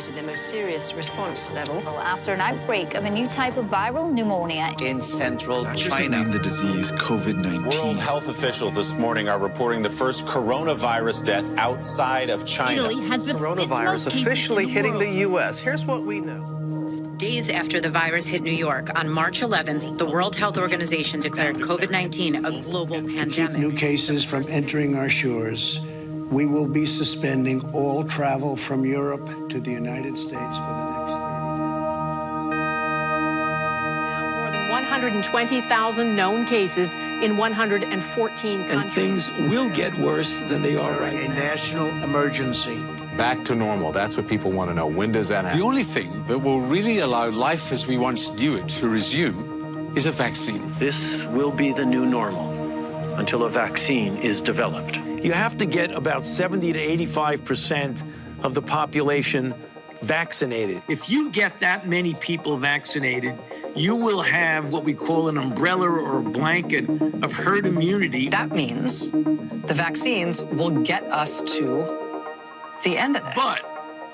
demonstrated their most serious response level. After an outbreak of a new type of viral pneumonia in central China. The disease COVID-19. World health officials this morning are reporting the first coronavirus death outside of China. Italy has the coronavirus officially hitting the U.S. Here's what we know. Days after the virus hit New York, on March 11th, the World Health Organization declared COVID-19 a global pandemic. To keep new cases from entering our shores, we will be suspending all travel from Europe to the United States for the next 30 days. More than 120,000 known cases in 114 countries. And things will get worse than they are right now. A national emergency. Back to normal. That's what people want to know. When does that happen? The only thing that will really allow life as we once knew it to resume is a vaccine. This will be the new normal until a vaccine is developed. You have to get about 70 to 85% of the population vaccinated. If you get that many people vaccinated, you will have what we call an umbrella or a blanket of herd immunity. That means the vaccines will get us to the end of this. But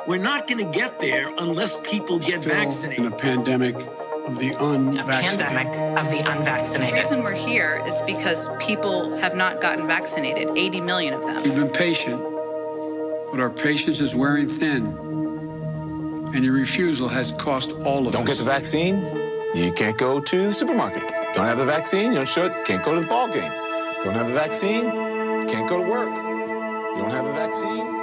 we're not going to get there unless people get vaccinated. In a pandemic of the unvaccinated. The reason we're here is because people have not gotten vaccinated, 80 million of them. We've been patient, but our patience is wearing thin, and your refusal has cost all of us. Don't get the vaccine, you can't go to the supermarket. Don't have the vaccine, you can't go to the ball game. Don't have the vaccine, can't go to work. You don't have the vaccine.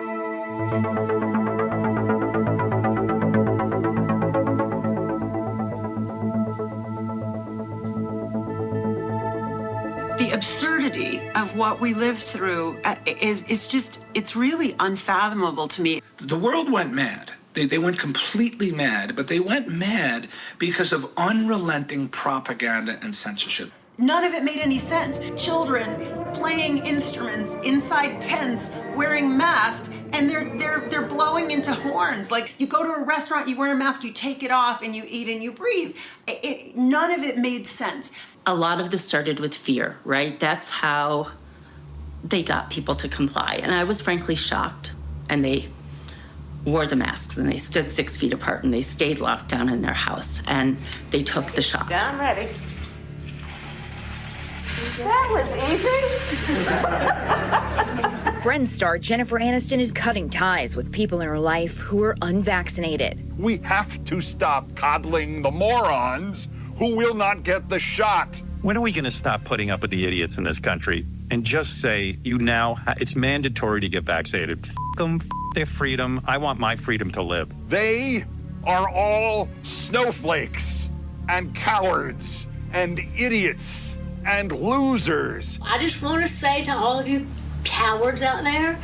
The absurdity of what we lived through it's really unfathomable to me. The world went mad. They went completely mad, but they went mad because of unrelenting propaganda and censorship. None of it made any sense. Children playing instruments inside tents, wearing masks, and they're blowing into horns. Like, you go to a restaurant, you wear a mask, you take it off, and you eat and you breathe. None of it made sense. A lot of this started with fear, right? That's how they got people to comply. And I was frankly shocked. And they wore the masks, and they stood 6 feet apart, and they stayed locked down in their house, and they took the shot. Yeah, I'm ready. That was easy. Friends star Jennifer Aniston is cutting ties with people in her life who are unvaccinated. We have to stop coddling the morons who will not get the shot. When are we going to stop putting up with the idiots in this country and just say, it's mandatory to get vaccinated? F them, f their freedom. I want my freedom to live. They are all snowflakes and cowards and idiots and losers. I just want to say to all of you cowards out there,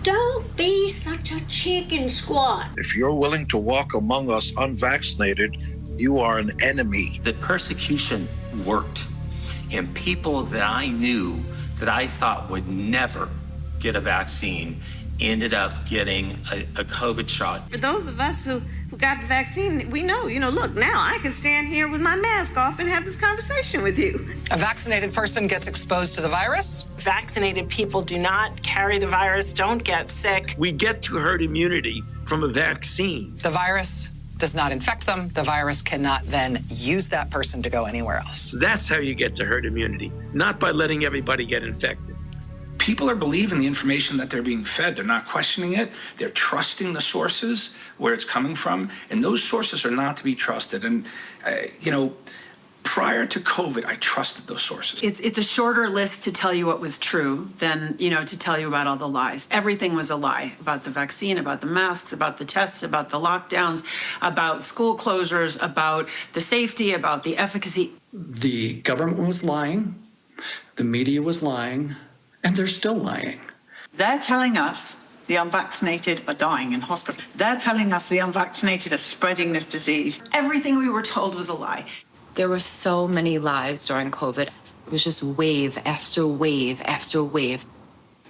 don't be such a chicken squat. If you're willing to walk among us unvaccinated, you are an enemy. The persecution worked, and people that I knew that I thought would never get a vaccine ended up getting a COVID shot. For those of us who got the vaccine, we know, look, now I can stand here with my mask off and have this conversation with you. A vaccinated person gets exposed to the virus. Vaccinated people do not carry the virus, don't get sick. We get to herd immunity from a vaccine. The virus does not infect them. The virus cannot then use that person to go anywhere else. That's how you get to herd immunity, not by letting everybody get infected. People are believing the information that they're being fed. They're not questioning it. They're trusting the sources, where it's coming from, and those sources are not to be trusted. And, prior to COVID, I trusted those sources. It's a shorter list to tell you what was true than, to tell you about all the lies. Everything was a lie about the vaccine, about the masks, about the tests, about the lockdowns, about school closures, about the safety, about the efficacy. The government was lying, the media was lying, and they're still lying. They're telling us the unvaccinated are dying in hospital. They're telling us the unvaccinated are spreading this disease. Everything we were told was a lie. There were so many lies during COVID. It was just wave after wave after wave.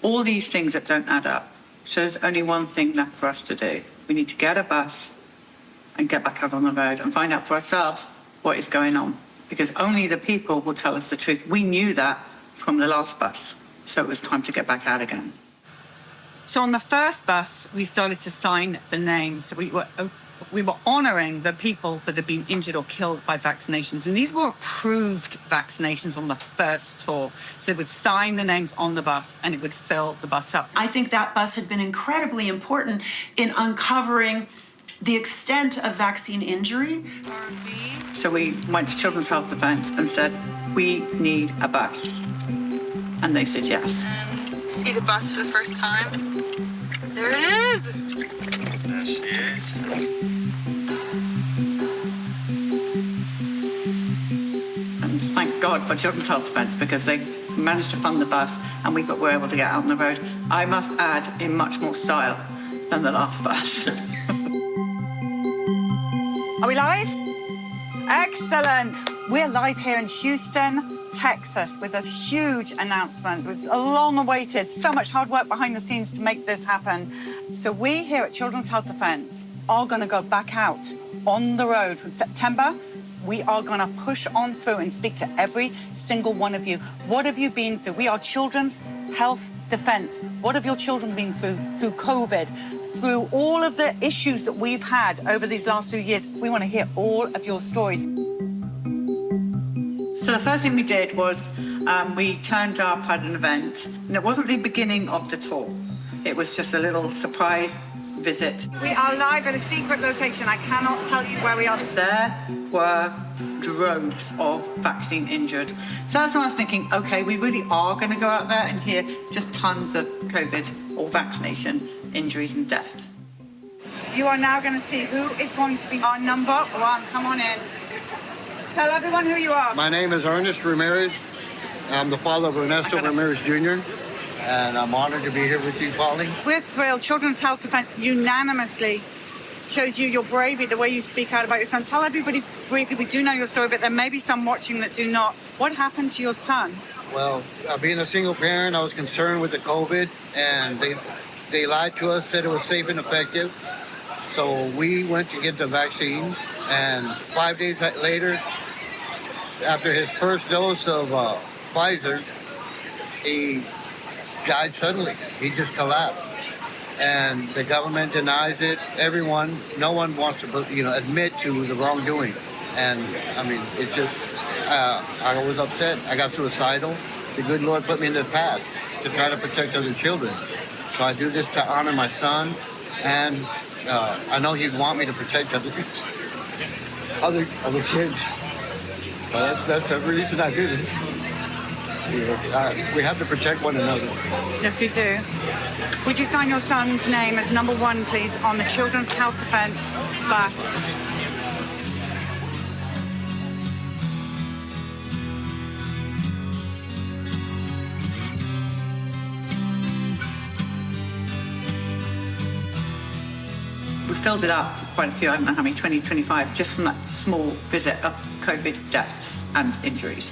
All these things that don't add up. So there's only one thing left for us to do. We need to get a bus and get back out on the road and find out for ourselves what is going on. Because only the people will tell us the truth. We knew that from the last bus. So it was time to get back out again. So on the first bus, we started to sign the names. So we were honouring the people that had been injured or killed by vaccinations. And these were approved vaccinations on the first tour. So they would sign the names on the bus and it would fill the bus up. I think that bus had been incredibly important in uncovering the extent of vaccine injury. So we went to Children's Health Defence and said, we need a bus. And they said yes. See the bus for the first time? There it is! There she is. And thank God for Children's Health Defence because they managed to fund the bus and were able to get out on the road. I must add, in much more style than the last bus. Are we live? Excellent. We're live here in Houston, Texas, with a huge announcement. It's a long-awaited, so much hard work behind the scenes to make this happen. So we here at Children's Health Defence are going to go back out on the road from September. We are going to push on through and speak to every single one of you. What have you been through? We are Children's Health Defence. What have your children been through COVID? Through all of the issues that we've had over these last few years, we want to hear all of your stories. So the first thing we did was we turned up at an event, and it wasn't the beginning of the tour. It was just a little surprise visit. We are live at a secret location. I cannot tell you where we are. There were droves of vaccine injured. So that's when I was thinking, okay, we really are going to go out there and hear just tons of COVID or vaccination injuries and death. You are now going to see who is going to be our number one. Come on in. Tell everyone who you are. My name is Ernest Ramirez. I'm the father of Ernesto Ramirez Jr., and I'm honored to be here with you, Polly. We're thrilled. Children's Health Defence unanimously shows you your bravery, the way you speak out about your son. Tell everybody briefly, we do know your story, but there may be some watching that do not. What happened to your son? Well, being a single parent, I was concerned with the COVID, and they lied to us, said it was safe and effective. So we went to get the vaccine, and 5 days later, after his first dose of Pfizer, he died suddenly. He just collapsed. And the government denies it. Everyone, no one wants to, admit to the wrongdoing. And I mean, it just, I was upset. I got suicidal. The good Lord put me in the path to try to protect other children. So I do this to honor my son, and I know he'd want me to protect other kids. But that's the reason I do this. We have to protect one another. Yes, we do. Would you sign your son's name as number one, please, on the Children's Health Defence bus? We filled it up, quite a few, I don't know how many, 20, 25, just from that small visit of COVID deaths and injuries.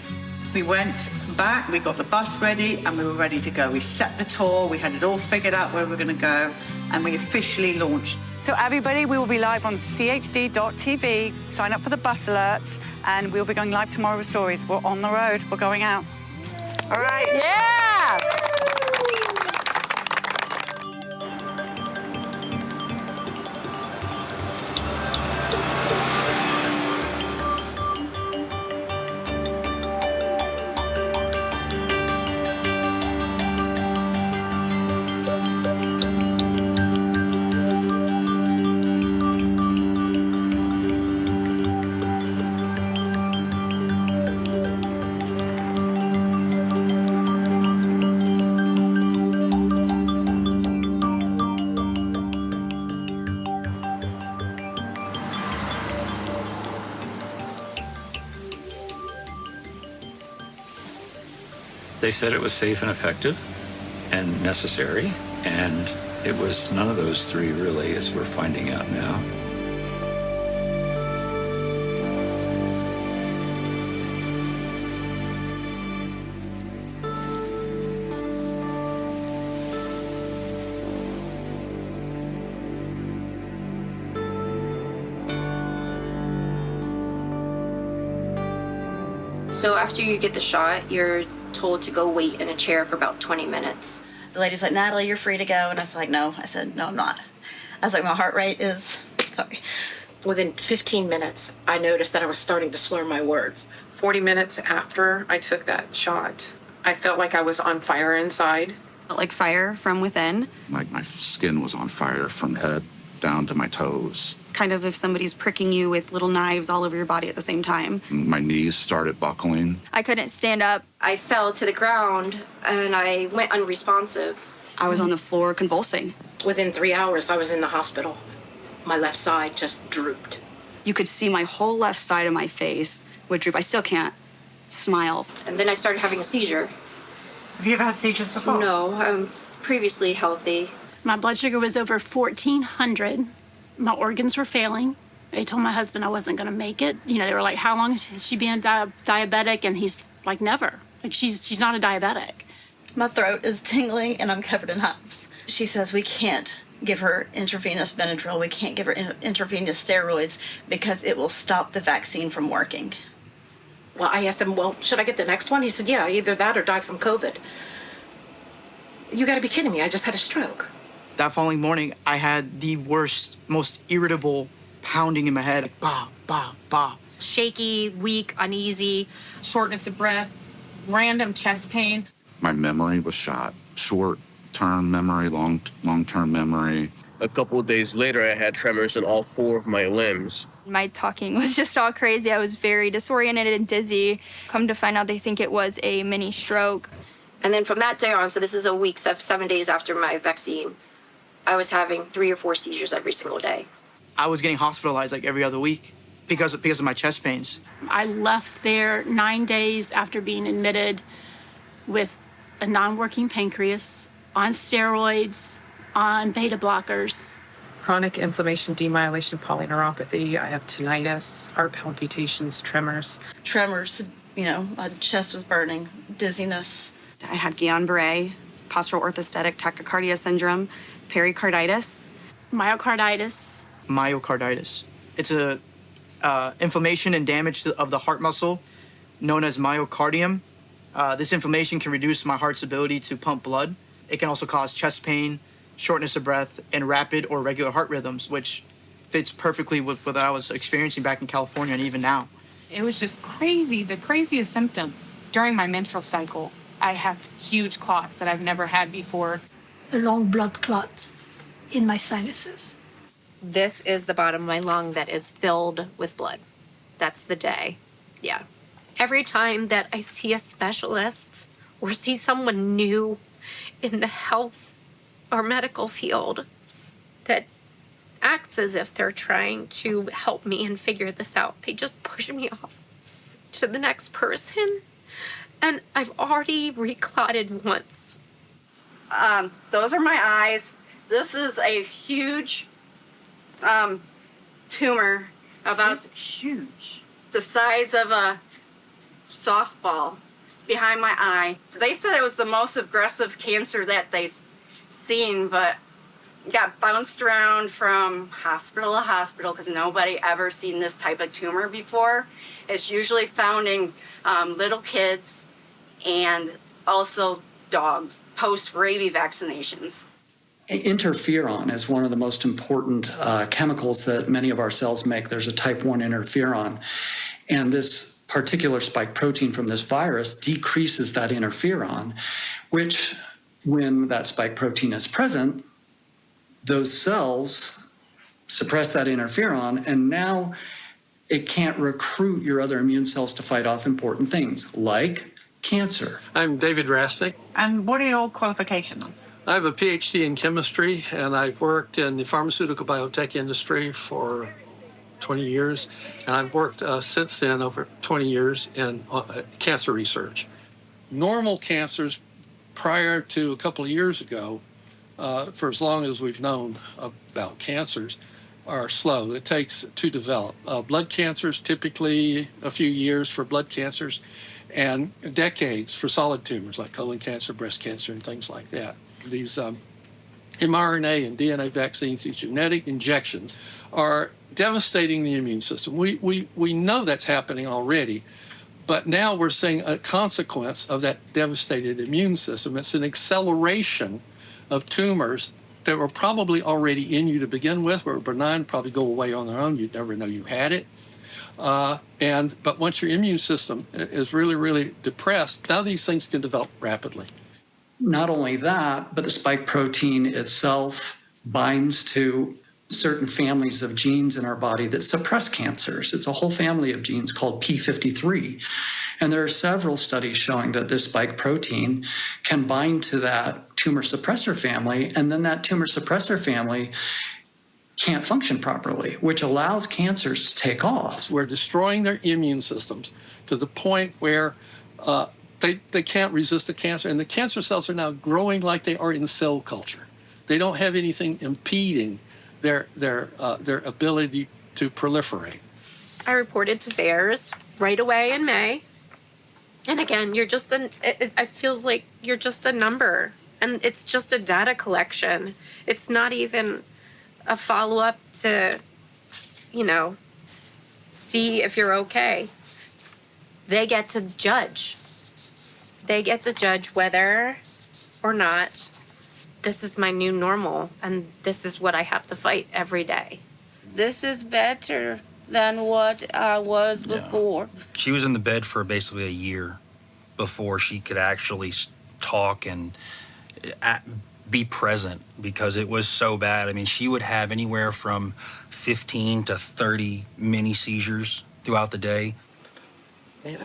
We went back, we got the bus ready, and we were ready to go. We set the tour, we had it all figured out where we were going to go, and we officially launched. So everybody, we will be live on chd.tv. Sign up for the bus alerts, and we'll be going live tomorrow with stories. We're on the road, we're going out. All right? Yeah! They said it was safe and effective and necessary, and it was none of those three, really, as we're finding out now. So after you get the shot, you're told to go wait in a chair for about 20 minutes. The lady's like, Natalie, you're free to go. And I was like, no. I said, no, I'm not. I was like, my heart rate is, sorry. Within 15 minutes, I noticed that I was starting to slur my words. 40 minutes after I took that shot, I felt like I was on fire inside. Like fire from within. Like my skin was on fire from head down to my toes. Kind of if somebody's pricking you with little knives all over your body at the same time. My knees started buckling. I couldn't stand up. I fell to the ground and I went unresponsive. I was on the floor convulsing. Within 3 hours, I was in the hospital. My left side just drooped. You could see my whole left side of my face would droop. I still can't smile. And then I started having a seizure. Have you ever had seizures before? No, I'm previously healthy. My blood sugar was over 1,400. My organs were failing. They told my husband I wasn't going to make it. You know, they were like, how long has she been diabetic? And he's like, never. Like, she's not a diabetic. My throat is tingling and I'm covered in hives. She says we can't give her intravenous Benadryl. We can't give her intravenous steroids because it will stop the vaccine from working. Well, I asked him, well, should I get the next one? He said, yeah, either that or die from COVID. You gotta be kidding me. I just had a stroke. That following morning, I had the worst, most irritable pounding in my head. Bah, bah, bah. Shaky, weak, uneasy, shortness of breath, random chest pain. My memory was shot. Short-term memory, long-term memory. A couple of days later, I had tremors in all 4 of my limbs. My talking was just all crazy. I was very disoriented and dizzy. Come to find out, they think it was a mini stroke. And then from that day on, so this is a week, 7 days after my vaccine, I was having 3 or 4 seizures every single day. I was getting hospitalized like every other week because of my chest pains. I left there 9 days after being admitted with a non-working pancreas, on steroids, on beta blockers. Chronic inflammation, demyelation, polyneuropathy. I have tinnitus, heart palpitations, tremors. Tremors, you know, my chest was burning, dizziness. I had Guillain-Barré, postural orthostatic tachycardia syndrome, pericarditis. Myocarditis. Myocarditis. It's a inflammation and damage of the heart muscle known as myocardium. This inflammation can reduce my heart's ability to pump blood. It can also cause chest pain, shortness of breath, and rapid or regular heart rhythms, which fits perfectly with what I was experiencing back in California and even now. It was just crazy, the craziest symptoms. During my menstrual cycle, I have huge clots that I've never had before. A long blood clot in my sinuses. This is the bottom of my lung that is filled with blood. That's the day. Yeah. Every time that I see a specialist or see someone new in the health or medical field that acts as if they're trying to help me and figure this out, they just push me off to the next person. And I've already reclotted once. Those are my eyes. This is a huge tumor, about huge, the size of a softball behind my eye. They said it was the most aggressive cancer that they've seen, but got bounced around from hospital to hospital because nobody ever seen this type of tumor before. It's usually found in little kids and also dogs post-rabies vaccinations. Interferon is one of the most important chemicals that many of our cells make. There's a type 1 interferon, and this particular spike protein from this virus decreases that interferon, which, when that spike protein is present, those cells suppress that interferon, and now it can't recruit your other immune cells to fight off important things like cancer. I'm David Rasnick. And what are your qualifications? I have a PhD in chemistry, and I've worked in the pharmaceutical biotech industry for 20 years, and I've worked since then over 20 years in cancer research. Normal cancers prior to a couple of years ago, for as long as we've known about cancers, are slow. It takes to develop. Blood cancers, typically a few years for blood cancers, and decades for solid tumors like colon cancer, breast cancer, and things like that. These mRNA and DNA vaccines, these genetic injections, are devastating the immune system. We know that's happening already, But now we're seeing a consequence of that devastated immune system. It's an acceleration of tumors that were probably already in you to begin with, were benign, probably go away on their own. You'd never know you had it. But once your immune system is really, really depressed, now these things can develop rapidly. Not only that, but the spike protein itself binds to certain families of genes in our body that suppress cancers. It's a whole family of genes called P53. And there are several studies showing that this spike protein can bind to that tumor suppressor family, and then that tumor suppressor family can't function properly, which allows cancers to take off. We're destroying their immune systems to the point where they can't resist the cancer, and the cancer cells are now growing like they are in cell culture. They don't have anything impeding their ability to proliferate. I reported to VAERS right away in May. And again, you're just it feels like you're just a number, and it's just a data collection. It's not even a follow-up to, see if you're okay. They get to judge. They get to judge whether or not this is my new normal, and this is what I have to fight every day. This is better than what I was before. She was in the bed for basically a year before she could actually talk and be present, because it was so bad. I mean, she would have anywhere from 15 to 30 mini seizures throughout the day. Yeah,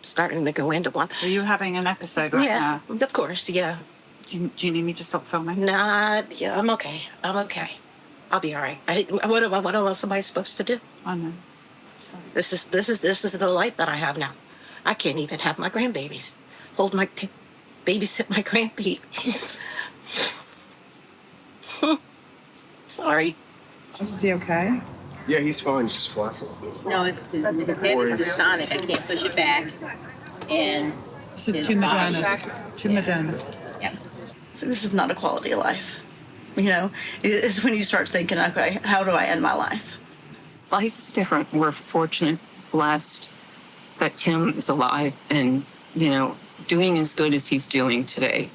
starting to go into one. Are you having an episode right now? Yeah, of course, yeah. Do you need me to stop filming? Nah, yeah, I'm okay. I'll be all right. What else am I supposed to do? I know. Sorry. This is the life that I have now. I can't even have my grandbabies. Babysit my grandbabies. Sorry. Is he okay? Yeah, he's fine. Just flaccid. No, his head is sonic. I can't push it back. And this is too Moderna. Yeah. So this is not a quality of life. It's when you start thinking, okay, how do I end my life? Life's different. We're fortunate, blessed that Tim is alive and, doing as good as he's doing today.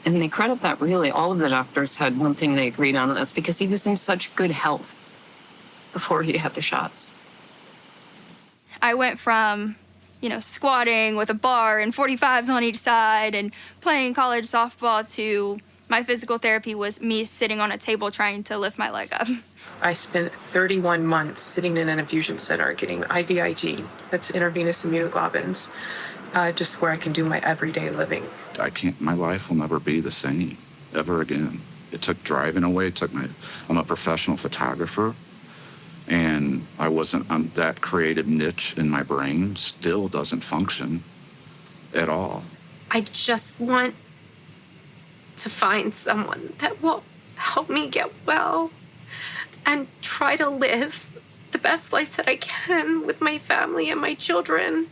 And they credit that really. All of the doctors had one thing they agreed on, and that's because he was in such good health before he had the shots. I went from, squatting with a bar and 45s on each side and playing college softball to my physical therapy was me sitting on a table trying to lift my leg up. I spent 31 months sitting in an infusion center getting IVIG, that's intravenous immunoglobulins, just where I can do my everyday living. My life will never be the same ever again. It took driving away. I'm a professional photographer, and that creative niche in my brain still doesn't function at all. I just want to find someone that will help me get well and try to live the best life that I can with my family and my children.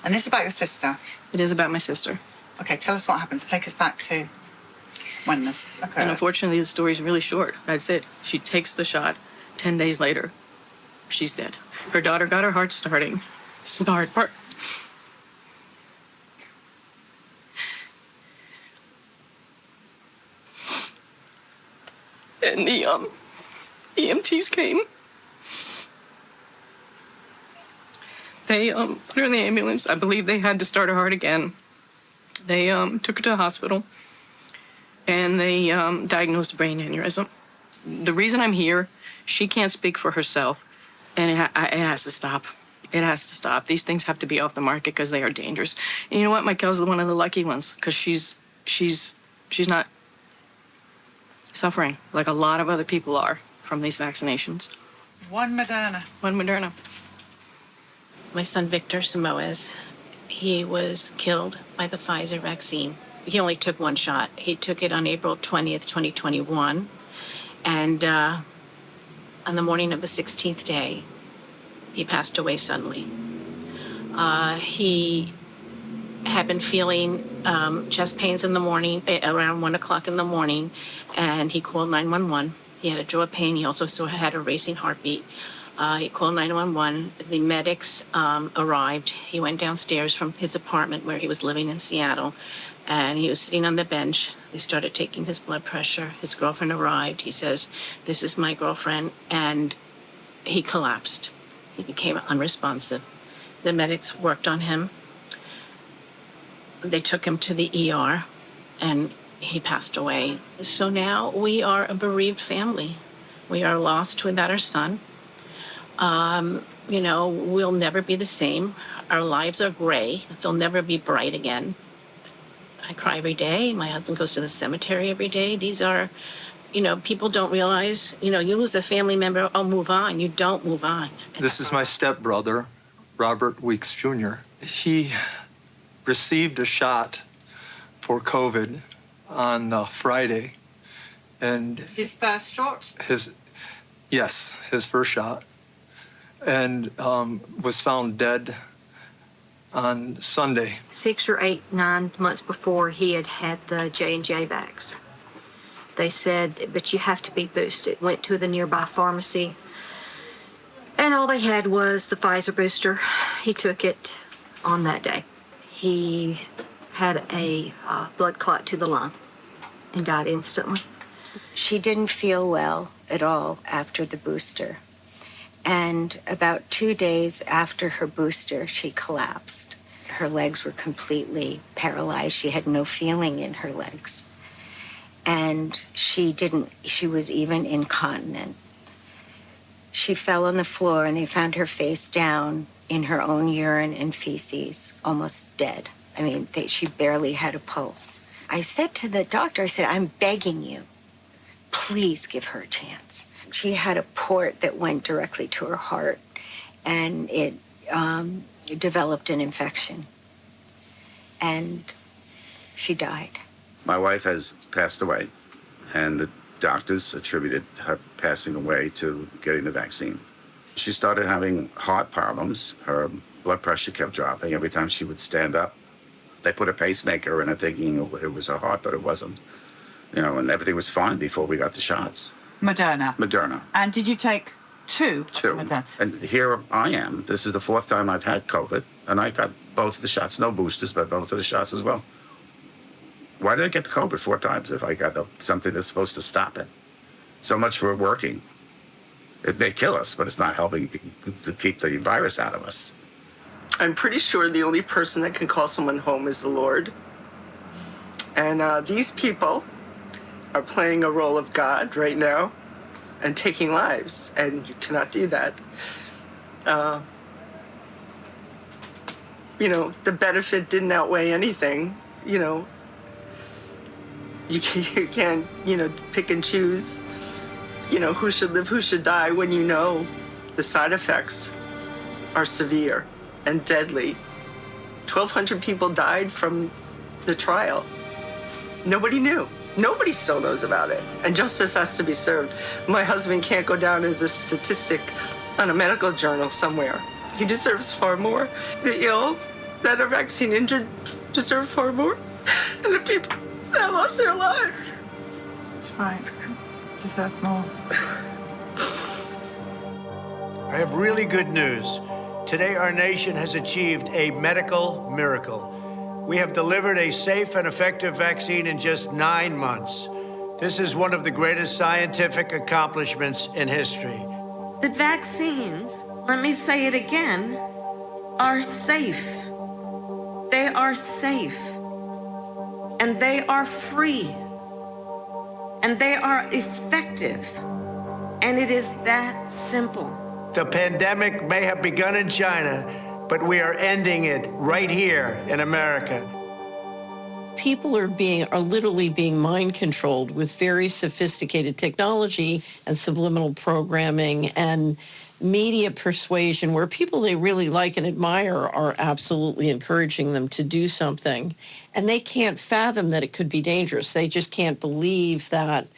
And this is about your sister? It is about my sister. Okay, tell us what happens. Take us back to when this occurred. And unfortunately, the story's really short. That's it. She takes the shot. 10 days later, she's dead. Her daughter got her heart starting. This is the hard part. And the EMTs came. They put her in the ambulance. I believe they had to start her heart again. They took her to the hospital, and they diagnosed a brain aneurysm. The reason I'm here, she can't speak for herself, and it has to stop. It has to stop. These things have to be off the market because they are dangerous. And you know what? Michael's one of the lucky ones because she's not suffering like a lot of other people are from these vaccinations. One Moderna. One Moderna. My son, Victor Samoas, he was killed by the Pfizer vaccine. He only took one shot. He took it on April 20th, 2021. And on the morning of the 16th day, he passed away suddenly. He had been feeling chest pains in the morning, around 1 o'clock in the morning, and he called 911. He had a jaw pain. He also had a racing heartbeat. He called 911. The medics arrived. He went downstairs from his apartment where he was living in Seattle, and he was sitting on the bench. They started taking his blood pressure. His girlfriend arrived. He says, "This is my girlfriend," and he collapsed. He became unresponsive. The medics worked on him. They took him to the ER, and he passed away. So now we are a bereaved family. We are lost without our son. You know, we'll never be the same. Our lives are gray. They'll never be bright again. I cry every day. My husband goes to the cemetery every day. These are, you know, people don't realize, you know, you lose a family member, oh, move on. You don't move on. This is my stepbrother, Robert Weeks Jr. He received a shot for COVID on Friday. And His first shot? Yes, his first shot. And was found dead on Sunday. 6 or 8, 9 months before he had the J&J vax. They said, but you have to be boosted. Went to the nearby pharmacy, and all they had was the Pfizer booster. He took it on that day. He had a blood clot to the lung and died instantly. She didn't feel well at all after the booster. And about 2 days after her booster, she collapsed. Her legs were completely paralyzed. She had no feeling in her legs. And she was even incontinent. She fell on the floor and they found her face down in her own urine and feces, almost dead. I mean, she barely had a pulse. I said to the doctor, I said, "I'm begging you, please give her a chance." She had a port that went directly to her heart, and it developed an infection, and she died. My wife has passed away, and the doctors attributed her passing away to getting the vaccine. She started having heart problems. Her blood pressure kept dropping every time she would stand up. They put a pacemaker in her thinking it was her heart, but it wasn't. You know, and everything was fine before we got the shots. Moderna. And did you take two? Moderna. And here I am. This is the 4th time I've had COVID, and I got both of the shots. No boosters, but both of the shots as well. Why did I get the COVID 4 times if I got something that's supposed to stop it? So much for it working. It may kill us, but it's not helping to keep the virus out of us. I'm pretty sure the only person that can call someone home is the Lord. And these people are playing a role of God right now and taking lives, and you cannot do that. You know, the benefit didn't outweigh anything. You know, you can't, you know, pick and choose, you know, who should live, who should die, when you know the side effects are severe and deadly. 1,200 people died from the trial. Nobody knew. Nobody still knows about it. And justice has to be served. My husband can't go down as a statistic on a medical journal somewhere. He deserves far more. The ill that are vaccine injured deserve far more. And the people that lost their lives. That's right. Deserve more. I have really good news. Today, our nation has achieved a medical miracle. We have delivered a safe and effective vaccine in just 9 months. This is one of the greatest scientific accomplishments in history. The vaccines, let me say it again, are safe. They are safe. And they are free. And they are effective. And it is that simple. The pandemic may have begun in China, but we are ending it right here in America. People are literally being mind controlled with very sophisticated technology and subliminal programming and media persuasion, where people they really like and admire are absolutely encouraging them to do something. And they can't fathom that it could be dangerous. They just can't believe that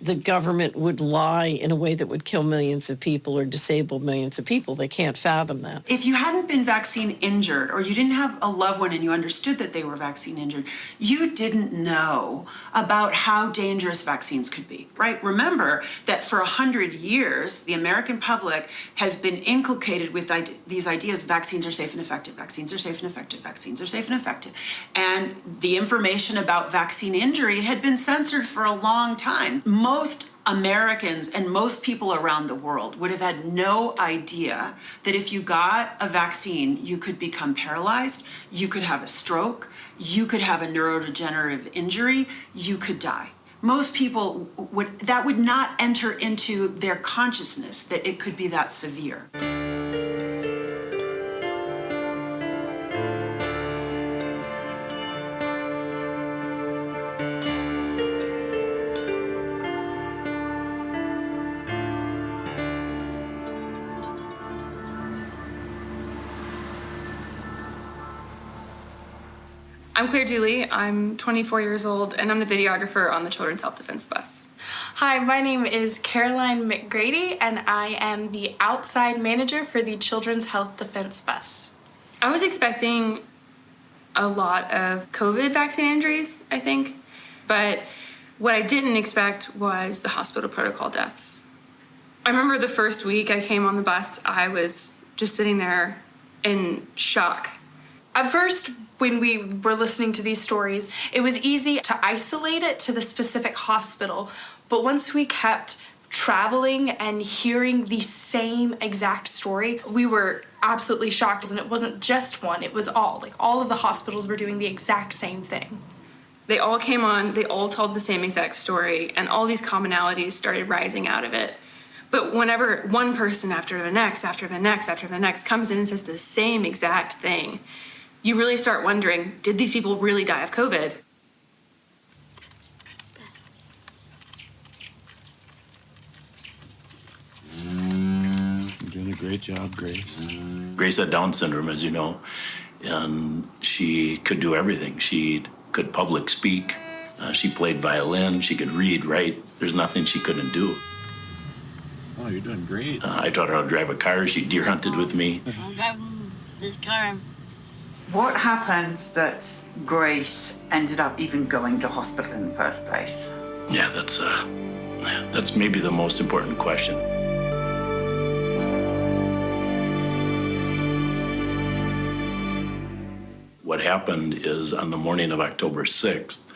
the government would lie in a way that would kill millions of people or disable millions of people. They can't fathom that. If you hadn't been vaccine injured, or you didn't have a loved one and you understood that they were vaccine injured, you didn't know about how dangerous vaccines could be, right? Remember that for 100 years, the American public has been inculcated with these ideas: vaccines are safe and effective, vaccines are safe and effective, vaccines are safe and effective. And the information about vaccine injury had been censored for a long time. Most Americans and most people around the world would have had no idea that if you got a vaccine, you could become paralyzed, you could have a stroke, you could have a neurodegenerative injury, you could die. Most people would not enter into their consciousness that it could be that severe. I'm Claire Dooley. I'm 24 years old, and I'm the videographer on the Children's Health Defense Bus. Hi, my name is Caroline McGrady, and I am the outside manager for the Children's Health Defense Bus. I was expecting a lot of COVID vaccine injuries, I think, but what I didn't expect was the hospital protocol deaths. I remember the first week I came on the bus, I was just sitting there in shock. At first, when we were listening to these stories, it was easy to isolate it to the specific hospital. But once we kept traveling and hearing the same exact story, we were absolutely shocked. And it wasn't just one, it was all. Like, all of the hospitals were doing the exact same thing. They all came on, they all told the same exact story, and all these commonalities started rising out of it. But whenever one person after the next, after the next, after the next comes in and says the same exact thing, you really start wondering, did these people really die of COVID? You're doing a great job, Grace. Grace had Down syndrome, as you know, and she could do everything. She could public speak, she played violin, she could read, write. There's nothing she couldn't do. Oh, you're doing great. I taught her how to drive a car. She deer hunted with me. I'm driving this car. What happened that Grace ended up even going to hospital in the first place? Yeah, that's maybe the most important question. What happened is on the morning of October 6th,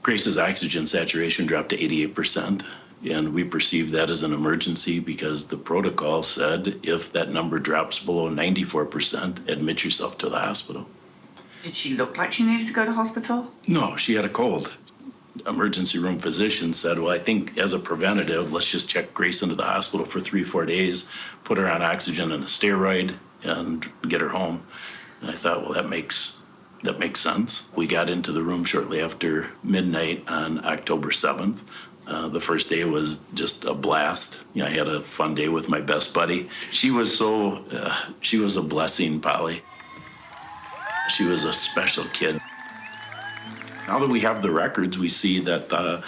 Grace's oxygen saturation dropped to 88%. And we perceived that as an emergency because the protocol said if that number drops below 94%, admit yourself to the hospital. Did she look like she needed to go to hospital? No, she had a cold. Emergency room physician said, well, I think as a preventative, let's just check Grace into the hospital for 3-4 days, put her on oxygen and a steroid, and get her home. And I thought, well, that makes sense. We got into the room shortly after midnight on October 7th. The first day was just a blast. I had a fun day with my best buddy. She was a blessing, Polly. She was a special kid. Now that we have the records, we see that a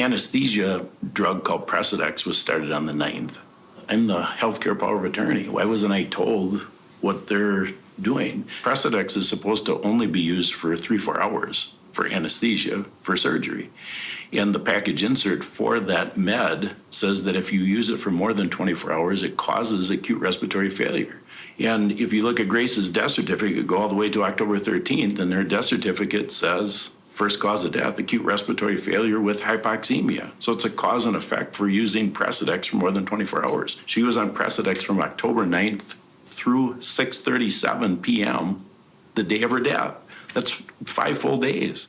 anesthesia drug called Precedex was started on the 9th. I'm the healthcare power of attorney. Why wasn't I told what they're doing? Precedex is supposed to only be used for 3-4 hours for anesthesia, for surgery. And the package insert for that med says that if you use it for more than 24 hours, it causes acute respiratory failure. And if you look at Grace's death certificate, go all the way to October 13th, and her death certificate says first cause of death, acute respiratory failure with hypoxemia. So it's a cause and effect for using Precedex for more than 24 hours. She was on Precedex from October 9th through 6:37 p.m. the day of her death. That's 5 full days.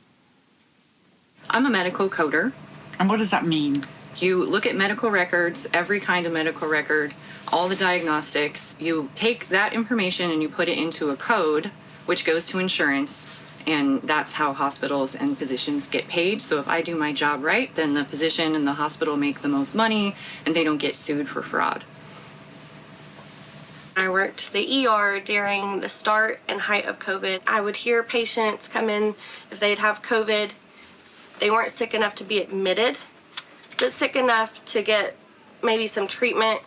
I'm a medical coder. And what does that mean? You look at medical records, every kind of medical record, all the diagnostics. You take that information and you put it into a code, which goes to insurance, and that's how hospitals and physicians get paid. So if I do my job right, then the physician and the hospital make the most money, and they don't get sued for fraud. I worked the ER during the start and height of COVID. I would hear patients come in if they'd have COVID, They weren't sick enough to be admitted, but sick enough to get maybe some treatment.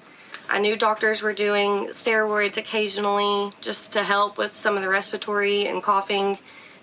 I knew doctors were doing steroids occasionally just to help with some of the respiratory and coughing.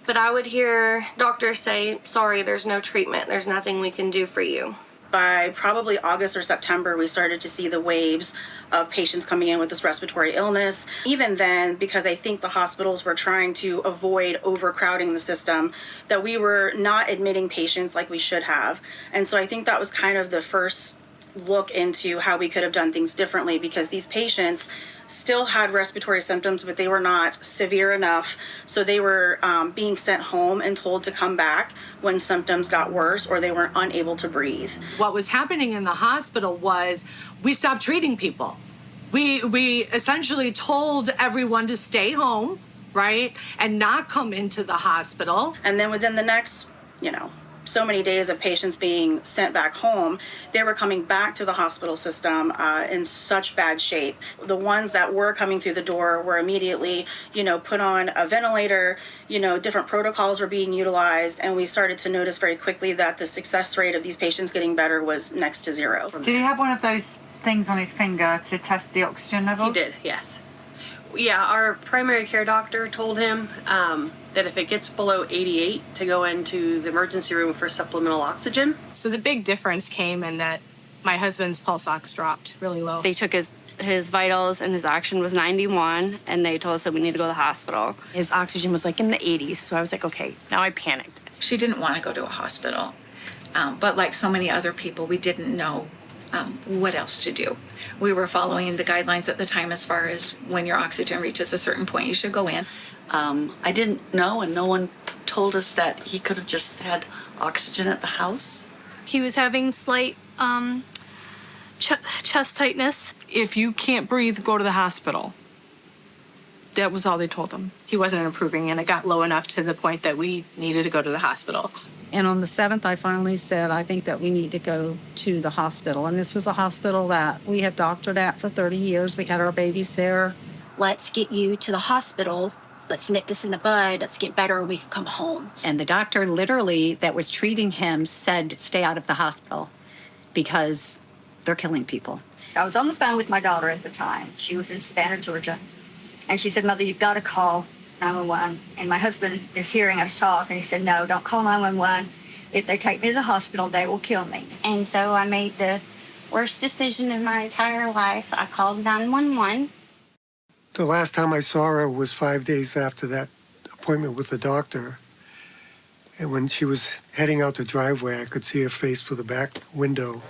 But I would hear doctors say, sorry, there's no treatment. There's nothing we can do for you. By probably August or September, we started to see the waves of patients coming in with this respiratory illness. Even then, because I think the hospitals were trying to avoid overcrowding the system, that we were not admitting patients like we should have. And so I think that was kind of the first look into how we could have done things differently, because these patients still had respiratory symptoms, but they were not severe enough. So they were being sent home and told to come back when symptoms got worse or they were unable to breathe. What was happening in the hospital was we stopped treating people. We essentially told everyone to stay home, right, and not come into the hospital. And then within the next, so many days of patients being sent back home, they were coming back to the hospital system in such bad shape. The ones that were coming through the door were immediately, put on a ventilator, different protocols were being utilized, and we started to notice very quickly that the success rate of these patients getting better was next to zero. Did he have one of those things on his finger to test the oxygen level? He did, yes. Yeah, our primary care doctor told him that if it gets below 88 to go into the emergency room for supplemental oxygen. So the big difference came in that my husband's pulse ox dropped really low. They took his vitals and his oxygen was 91, and they told us that we need to go to the hospital. His oxygen was like in the 80s, so I was like, okay, now I panicked. She didn't want to go to a hospital, but like so many other people, we didn't know what else to do. We were following the guidelines at the time as far as when your oxygen reaches a certain point, you should go in. I didn't know, and no one told us that he could have just had oxygen at the house. He was having slight chest tightness. If you can't breathe, go to the hospital. That was all they told him. He wasn't improving, and it got low enough to the point that we needed to go to the hospital. And on the 7th, I finally said, I think that we need to go to the hospital. And this was a hospital that we had doctored at for 30 years. We had our babies there. Let's get you to the hospital. Let's nip this in the bud. Let's get better and we can come home. And the doctor literally that was treating him said, stay out of the hospital because they're killing people. So I was on the phone with my daughter at the time. She was in Savannah, Georgia. And she said, Mother, you've got to call 911. And my husband is hearing us talk, and he said, no, don't call 911. If they take me to the hospital, they will kill me. And so I made the worst decision in my entire life. I called 911. The last time I saw her was 5 days after that appointment with the doctor. And when she was heading out the driveway, I could see her face through the back window,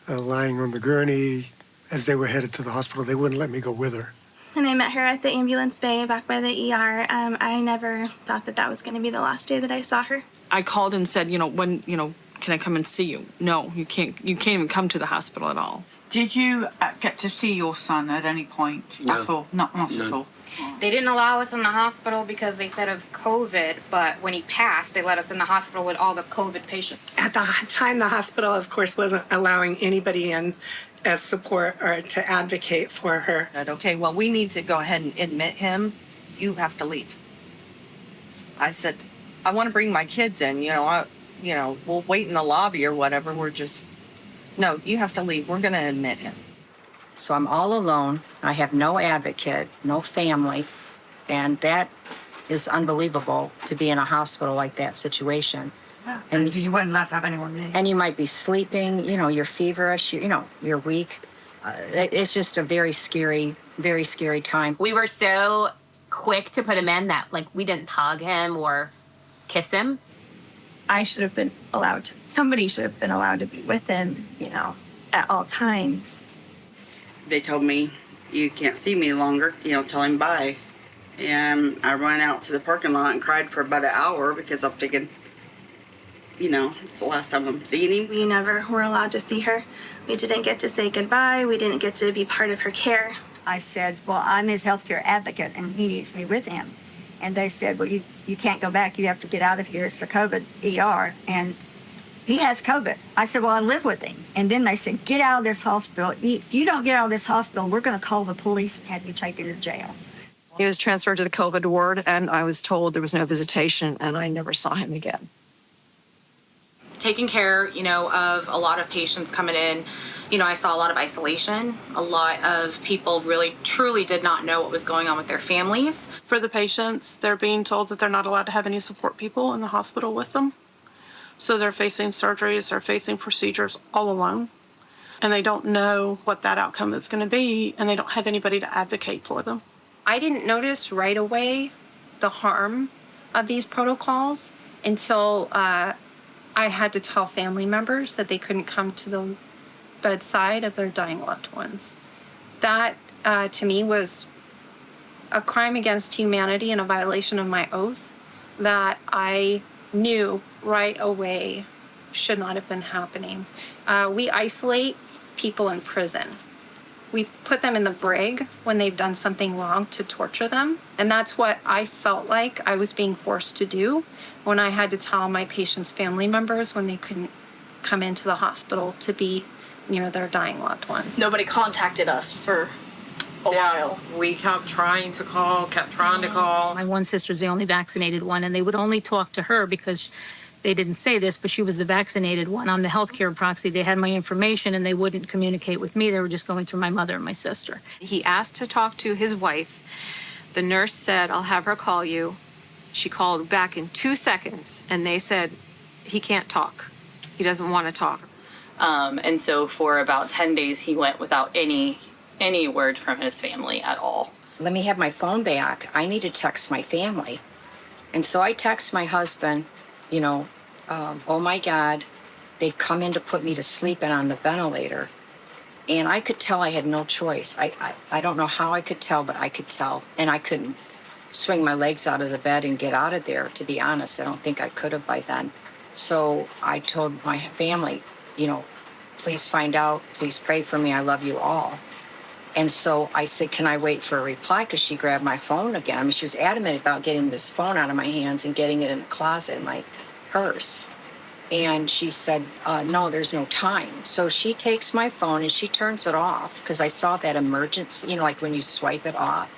lying on the gurney. As they were headed to the hospital, they wouldn't let me go with her. And I met her at the ambulance bay back by the ER. I never thought that was going to be the last day that I saw her. I called and said, when, can I come and see you? No, you can't even come to the hospital at all. Did you get to see your son at any point at all? Not at all. They didn't allow us in the hospital because they said of COVID, but when he passed, they let us in the hospital with all the COVID patients. At the time, the hospital, of course, wasn't allowing anybody in as support or to advocate for her. Okay, well, we need to go ahead and admit him. You have to leave. I said, I want to bring my kids in. We'll wait in the lobby or whatever. No, you have to leave. We're going to admit him. So I'm all alone. I have no advocate, no family. And that is unbelievable to be in a hospital like that situation. Yeah. And you weren't allowed to have anyone there. And you might be sleeping, you're feverish, you're weak. It's just a very scary time. We were so quick to put him in that, we didn't hug him or kiss him. I should have been allowed to. Somebody should have been allowed to be with him, at all times. They told me, you can't see me longer, tell him bye. And I ran out to the parking lot and cried for about an hour because I'm thinking, it's the last time I'm seeing him. We never were allowed to see her. We didn't get to say goodbye. We didn't get to be part of her care. I said, well, I'm his healthcare advocate, and he needs me with him. And they said, well, you can't go back. You have to get out of here. It's a COVID ER. And he has COVID. I said, well, I live with him. And then they said, get out of this hospital. If you don't get out of this hospital, we're going to call the police and have you taken to jail. He was transferred to the COVID ward, and I was told there was no visitation, and I never saw him again. taking care, of a lot of patients coming in, I saw a lot of isolation. A lot of people really, truly did not know what was going on with their families. For the patients, they're being told that they're not allowed to have any support people in the hospital with them. So they're facing surgeries, they're facing procedures all alone. And they don't know what that outcome is going to be, and they don't have anybody to advocate for them. I didn't notice right away the harm of these protocols until I had to tell family members that they couldn't come to the bedside of their dying loved ones. That, to me, was a crime against humanity and a violation of my oath that I knew right away should not have been happening. We isolate people in prison. We put them in the brig when they've done something wrong to torture them. And that's what I felt like I was being forced to do when I had to tell my patients' family members when they couldn't come into the hospital to be near their dying loved ones. Nobody contacted us for a while. We kept trying to call, kept trying to call. My one sister's the only vaccinated one, and they would only talk to her because they didn't say this, but she was the vaccinated one. On the healthcare proxy, they had my information, and they wouldn't communicate with me. They were just going through my mother and my sister. He asked to talk to his wife. The nurse said, I'll have her call you. She called back in 2 seconds, and they said, he can't talk. He doesn't want to talk. And so for about 10 days, he went without any word from his family at all. Let me have my phone back. I need to text my family. And so I text my husband, oh my God, they've come in to put me to sleep and on the ventilator. And I could tell I had no choice. I don't know how I could tell, but I could tell. And I couldn't swing my legs out of the bed and get out of there, to be honest. I don't think I could have by then. So I told my family, please find out, please pray for me, I love you all. And so I said, can I wait for a reply? Because she grabbed my phone again. I mean, she was adamant about getting this phone out of my hands and getting it in a closet in my purse. And she said, no, there's no time. So she takes my phone and she turns it off because I saw that emergency, like when you swipe it off.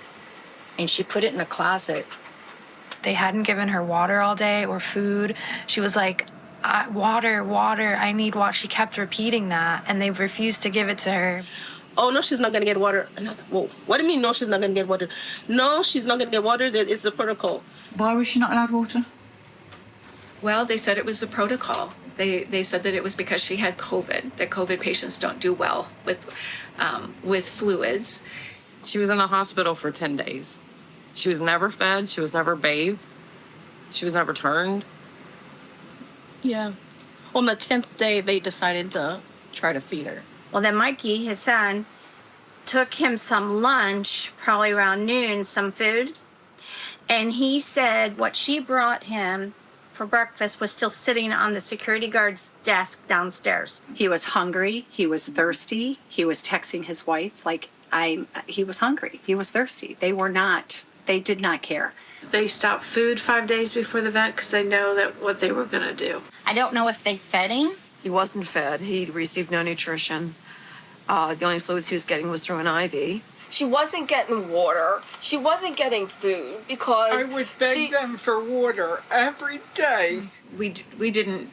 And she put it in the closet. They hadn't given her water all day or food. She was like, water, I need water. She kept repeating that, and they refused to give it to her. Oh, no, she's not going to get water. Well, what do you mean, no, she's not going to get water? No, she's not going to get water. It's the protocol. Why was she not allowed water? Well, they said it was the protocol. They said that it was because she had COVID, that COVID patients don't do well with fluids. She was in the hospital for 10 days. She was never fed. She was never bathed. She was never turned. Yeah. On the 10th day, they decided to try to feed her. Well, then Mikey, his son, took him some lunch, probably around noon, some food. And he said what she brought him for breakfast was still sitting on the security guard's desk downstairs. He was hungry. He was thirsty. He was texting his wife he was hungry. He was thirsty. They did not care. They stopped food 5 days before the vet because they know that what they were going to do. I don't know if they fed him. He wasn't fed. He received no nutrition. The only fluids he was getting was through an IV. She wasn't getting water. She wasn't getting food because I would beg them for water every day. We didn't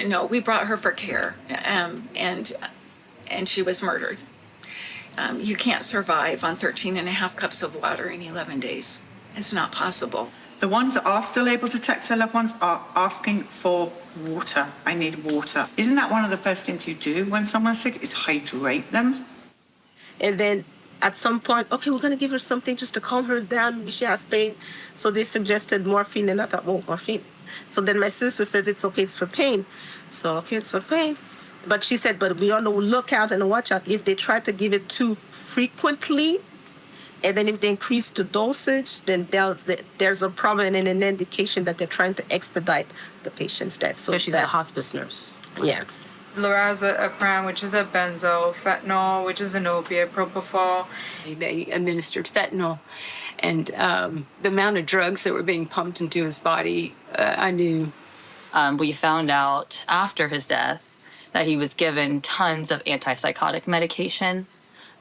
know. We brought her for care, and she was murdered. You can't survive on 13 and a half cups of water in 11 days. It's not possible. The ones that are still able to text their loved ones are asking for water. I need water. Isn't that one of the first things you do when someone's sick, is hydrate them? And then at some point, okay, we're going to give her something just to calm her down. She has pain. So they suggested morphine, and I thought, well, morphine. So then my sister says it's okay, it's for pain. So, okay, it's for pain. But she said, but be on the lookout and watch out if they try to give it too frequently. And then if they increase the dosage, then there's a problem and an indication that they're trying to expedite the patient's death. So she's a hospice nurse. Yeah. Lorazepam, which is a benzo, fentanyl, which is an opiate, propofol. They administered fentanyl, and the amount of drugs that were being pumped into his body, I knew. We found out after his death that he was given tons of antipsychotic medication.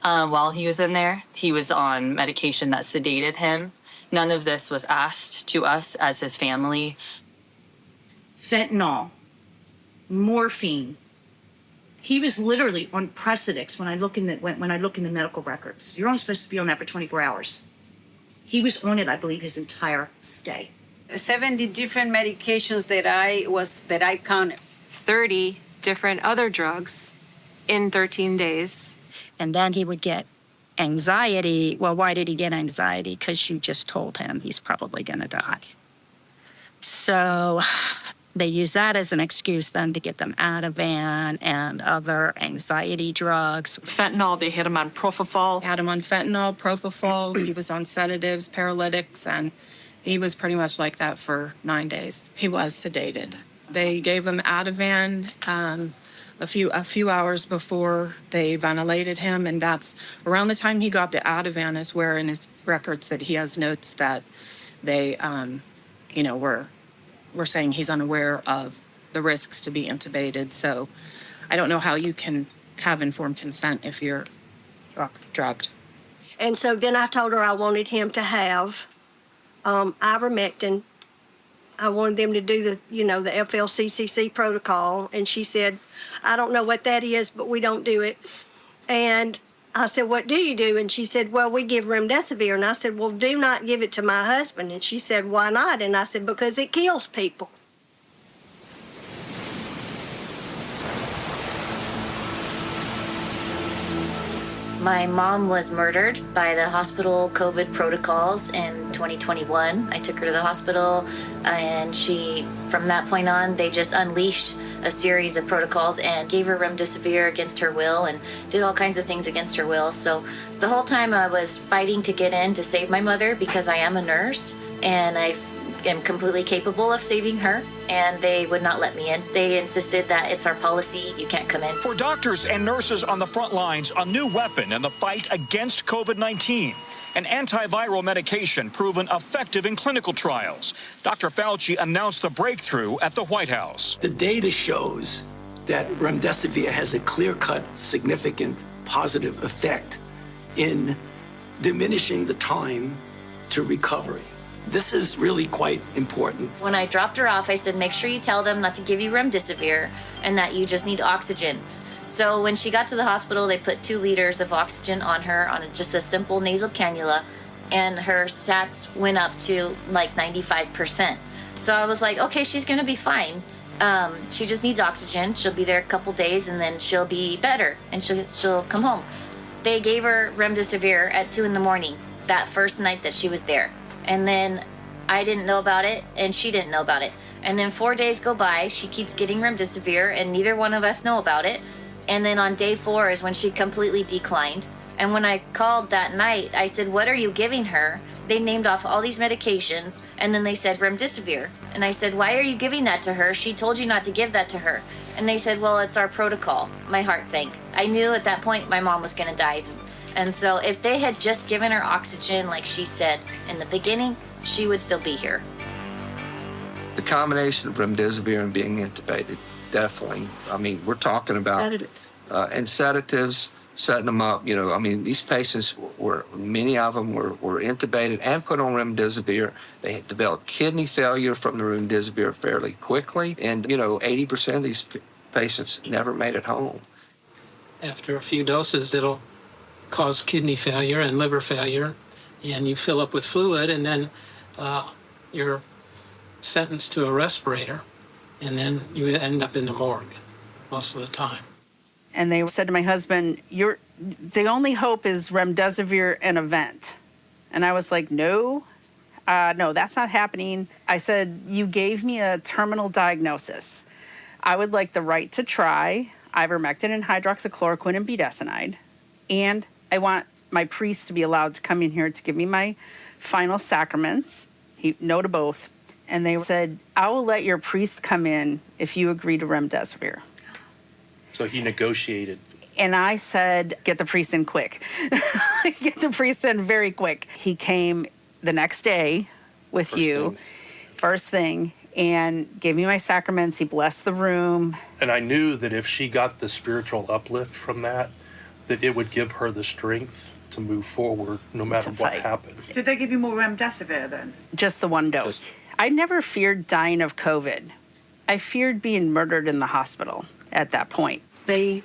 While he was in there, he was on medication that sedated him. None of this was asked to us as his family. Fentanyl morphine. He was literally on Precedix when I look in the medical records. You're only supposed to be on that for 24 hours. He was on it, I believe, his entire stay. 70 different medications that I counted. 30 different other drugs in 13 days. And then he would get anxiety. Well, why did he get anxiety? Because you just told him he's probably going to die. So they use that as an excuse then to get them Ativan and other anxiety drugs. Fentanyl, they hit him on propofol. Had him on fentanyl, propofol. He was on sedatives, paralytics, and he was pretty much like that for 9 days. He was sedated. They gave him Ativan a few hours before they ventilated him, and that's around the time he got the Ativan is where in his records that he has notes that they, were saying he's unaware of the risks to be intubated. So I don't know how you can have informed consent if you're drugged. And so then I told her I wanted him to have ivermectin. I wanted them to do the FLCCC protocol. And she said, I don't know what that is, but we don't do it. And I said, what do you do? And she said, well, we give remdesivir. And I said, well, do not give it to my husband. And she said, why not? And I said, because it kills people. My mom was murdered by the hospital COVID protocols in 2021. I took her to the hospital, and from that point on, they just unleashed a series of protocols and gave her remdesivir against her will and did all kinds of things against her will. So the whole time I was fighting to get in to save my mother because I am a nurse and I am completely capable of saving her, and they would not let me in. They insisted that it's our policy, you can't come in. For doctors and nurses on the front lines, a new weapon in the fight against COVID-19. An antiviral medication proven effective in clinical trials. Dr. Fauci announced the breakthrough at the White House. The data shows that remdesivir has a clear-cut, significant, positive effect in diminishing the time to recovery. This is really quite important. When I dropped her off, I said, make sure you tell them not to give you remdesivir and that you just need oxygen. So when she got to the hospital, they put 2 liters of oxygen on her on just a simple nasal cannula, and her SATs went up to like 95%. So I was like, okay, she's gonna be fine. She just needs oxygen. She'll be there a couple days and then she'll be better and she'll come home. They gave her remdesivir at 2 in the morning that first night that she was there. And then I didn't know about it and she didn't know about it. And then 4 days go by, she keeps getting remdesivir and neither one of us know about it. And then on day 4 is when she completely declined. And when I called that night, I said, what are you giving her? They named off all these medications and then they said remdesivir. And I said, why are you giving that to her? She told you not to give that to her. And they said, well, it's our protocol. My heart sank. I knew at that point my mom was gonna die. And so if they had just given her oxygen like she said in the beginning, she would still be here. The combination of remdesivir and being intubated, definitely. I mean, we're talking about Sedatives. And sedatives, setting them up. These patients many of them were intubated and put on remdesivir. They had developed kidney failure from the remdesivir fairly quickly, and 80% of these patients never made it home. After a few doses, it'll cause kidney failure and liver failure, and you fill up with fluid, and then you're sentenced to a respirator, and then you end up in the morgue most of the time. And they said to my husband, the only hope is remdesivir and a vent. And I was like, no, that's not happening. I said, you gave me a terminal diagnosis. I would like the right to try ivermectin and hydroxychloroquine and budesonide. And I want my priest to be allowed to come in here to give me my final sacraments. No to both. And they said, I will let your priest come in if you agree to remdesivir. So he negotiated. And I said, get the priest in quick. Get the priest in very quick. He came the next day with first thing, and gave me my sacraments. He blessed the room. And I knew that if she got the spiritual uplift from that it would give her the strength to move forward no matter what happened. Did they give you more remdesivir then? Just the 1 dose. I never feared dying of COVID. I feared being murdered in the hospital at that point. They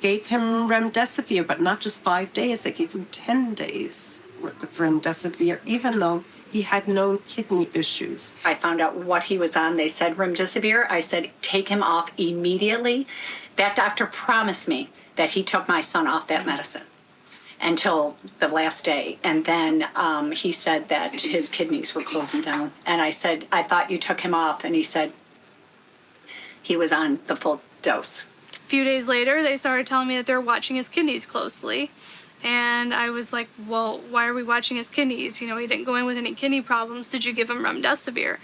gave him remdesivir, but not just 5 days. They gave him 10 days worth of remdesivir, even though he had known kidney issues. I found out what he was on. They said remdesivir. I said, take him off immediately. That doctor promised me that he took my son off that medicine until the last day. And then he said that his kidneys were closing down. And I said, I thought you took him off. And he said he was on the full dose. A few days later, they started telling me that they're watching his kidneys closely. And I was like, well, why are we watching his kidneys? You know, he didn't go in with any kidney problems. Did you give him remdesivir?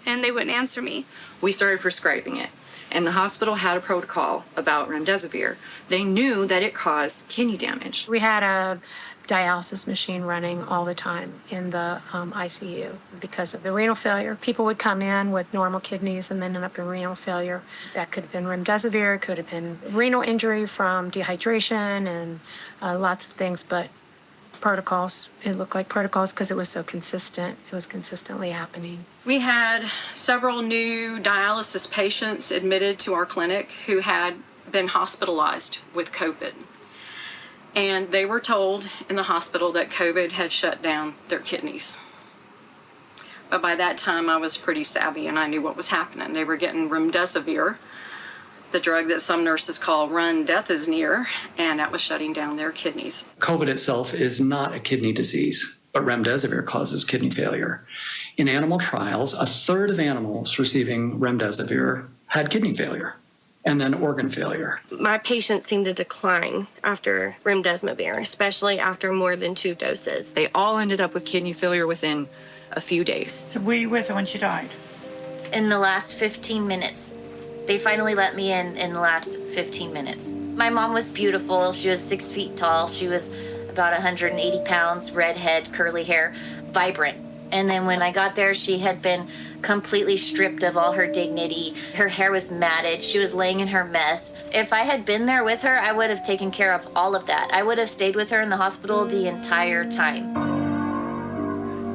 And they wouldn't answer me. We started prescribing it, and the hospital had a protocol about remdesivir. They knew that it caused kidney damage. We had a dialysis machine running all the time in the ICU because of the renal failure. People would come in with normal kidneys and then end up in renal failure. That could have been remdesivir, it could have been renal injury from dehydration and lots of things, but protocols, it looked like protocols because it was so consistent. It was consistently happening. We had several new dialysis patients admitted to our clinic who had been hospitalized with COVID. And they were told in the hospital that COVID had shut down their kidneys. But by that time, I was pretty savvy and I knew what was happening. They were getting remdesivir, the drug that some nurses call run, death is near, and that was shutting down their kidneys. COVID itself is not a kidney disease, but remdesivir causes kidney failure. In animal trials, a third of animals receiving remdesivir had kidney failure and then organ failure. My patient seemed to decline after remdesivir, especially after more than 2 doses. They all ended up with kidney failure within a few days. Were you with her when she died? In the last 15 minutes. They finally let me in the last 15 minutes. My mom was beautiful. She was 6 feet tall. She was about 180 pounds, redhead, curly hair, vibrant. And then when I got there, she had been completely stripped of all her dignity. Her hair was matted. She was laying in her mess. If I had been there with her, I would have taken care of all of that. I would have stayed with her in the hospital the entire time.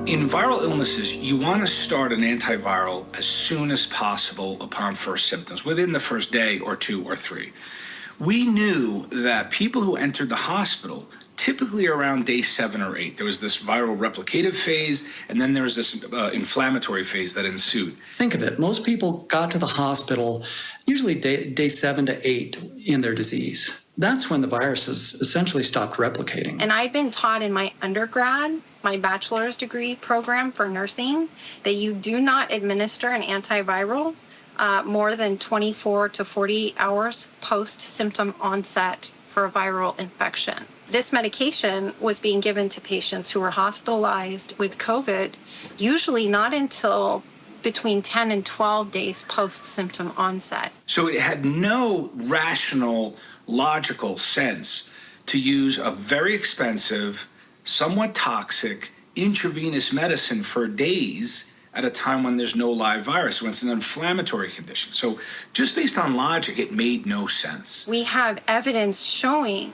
In viral illnesses, you want to start an antiviral as soon as possible upon first symptoms, within the first day or 2 or 3. We knew that people who entered the hospital, typically around day 7 or 8, there was this viral replicative phase, and then there was this inflammatory phase that ensued. Think of it, most people got to the hospital usually day 7 to 8 in their disease. That's when the viruses essentially stopped replicating. And I'd been taught in my undergrad, my bachelor's degree program for nursing, that you do not administer an antiviral more than 24 to 48 hours post-symptom onset for a viral infection. This medication was being given to patients who were hospitalized with COVID, usually not until between 10 and 12 days post-symptom onset. So it had no rational, logical sense to use a very expensive, somewhat toxic intravenous medicine for days at a time when there's no live virus, when it's an inflammatory condition. So just based on logic, it made no sense. We have evidence showing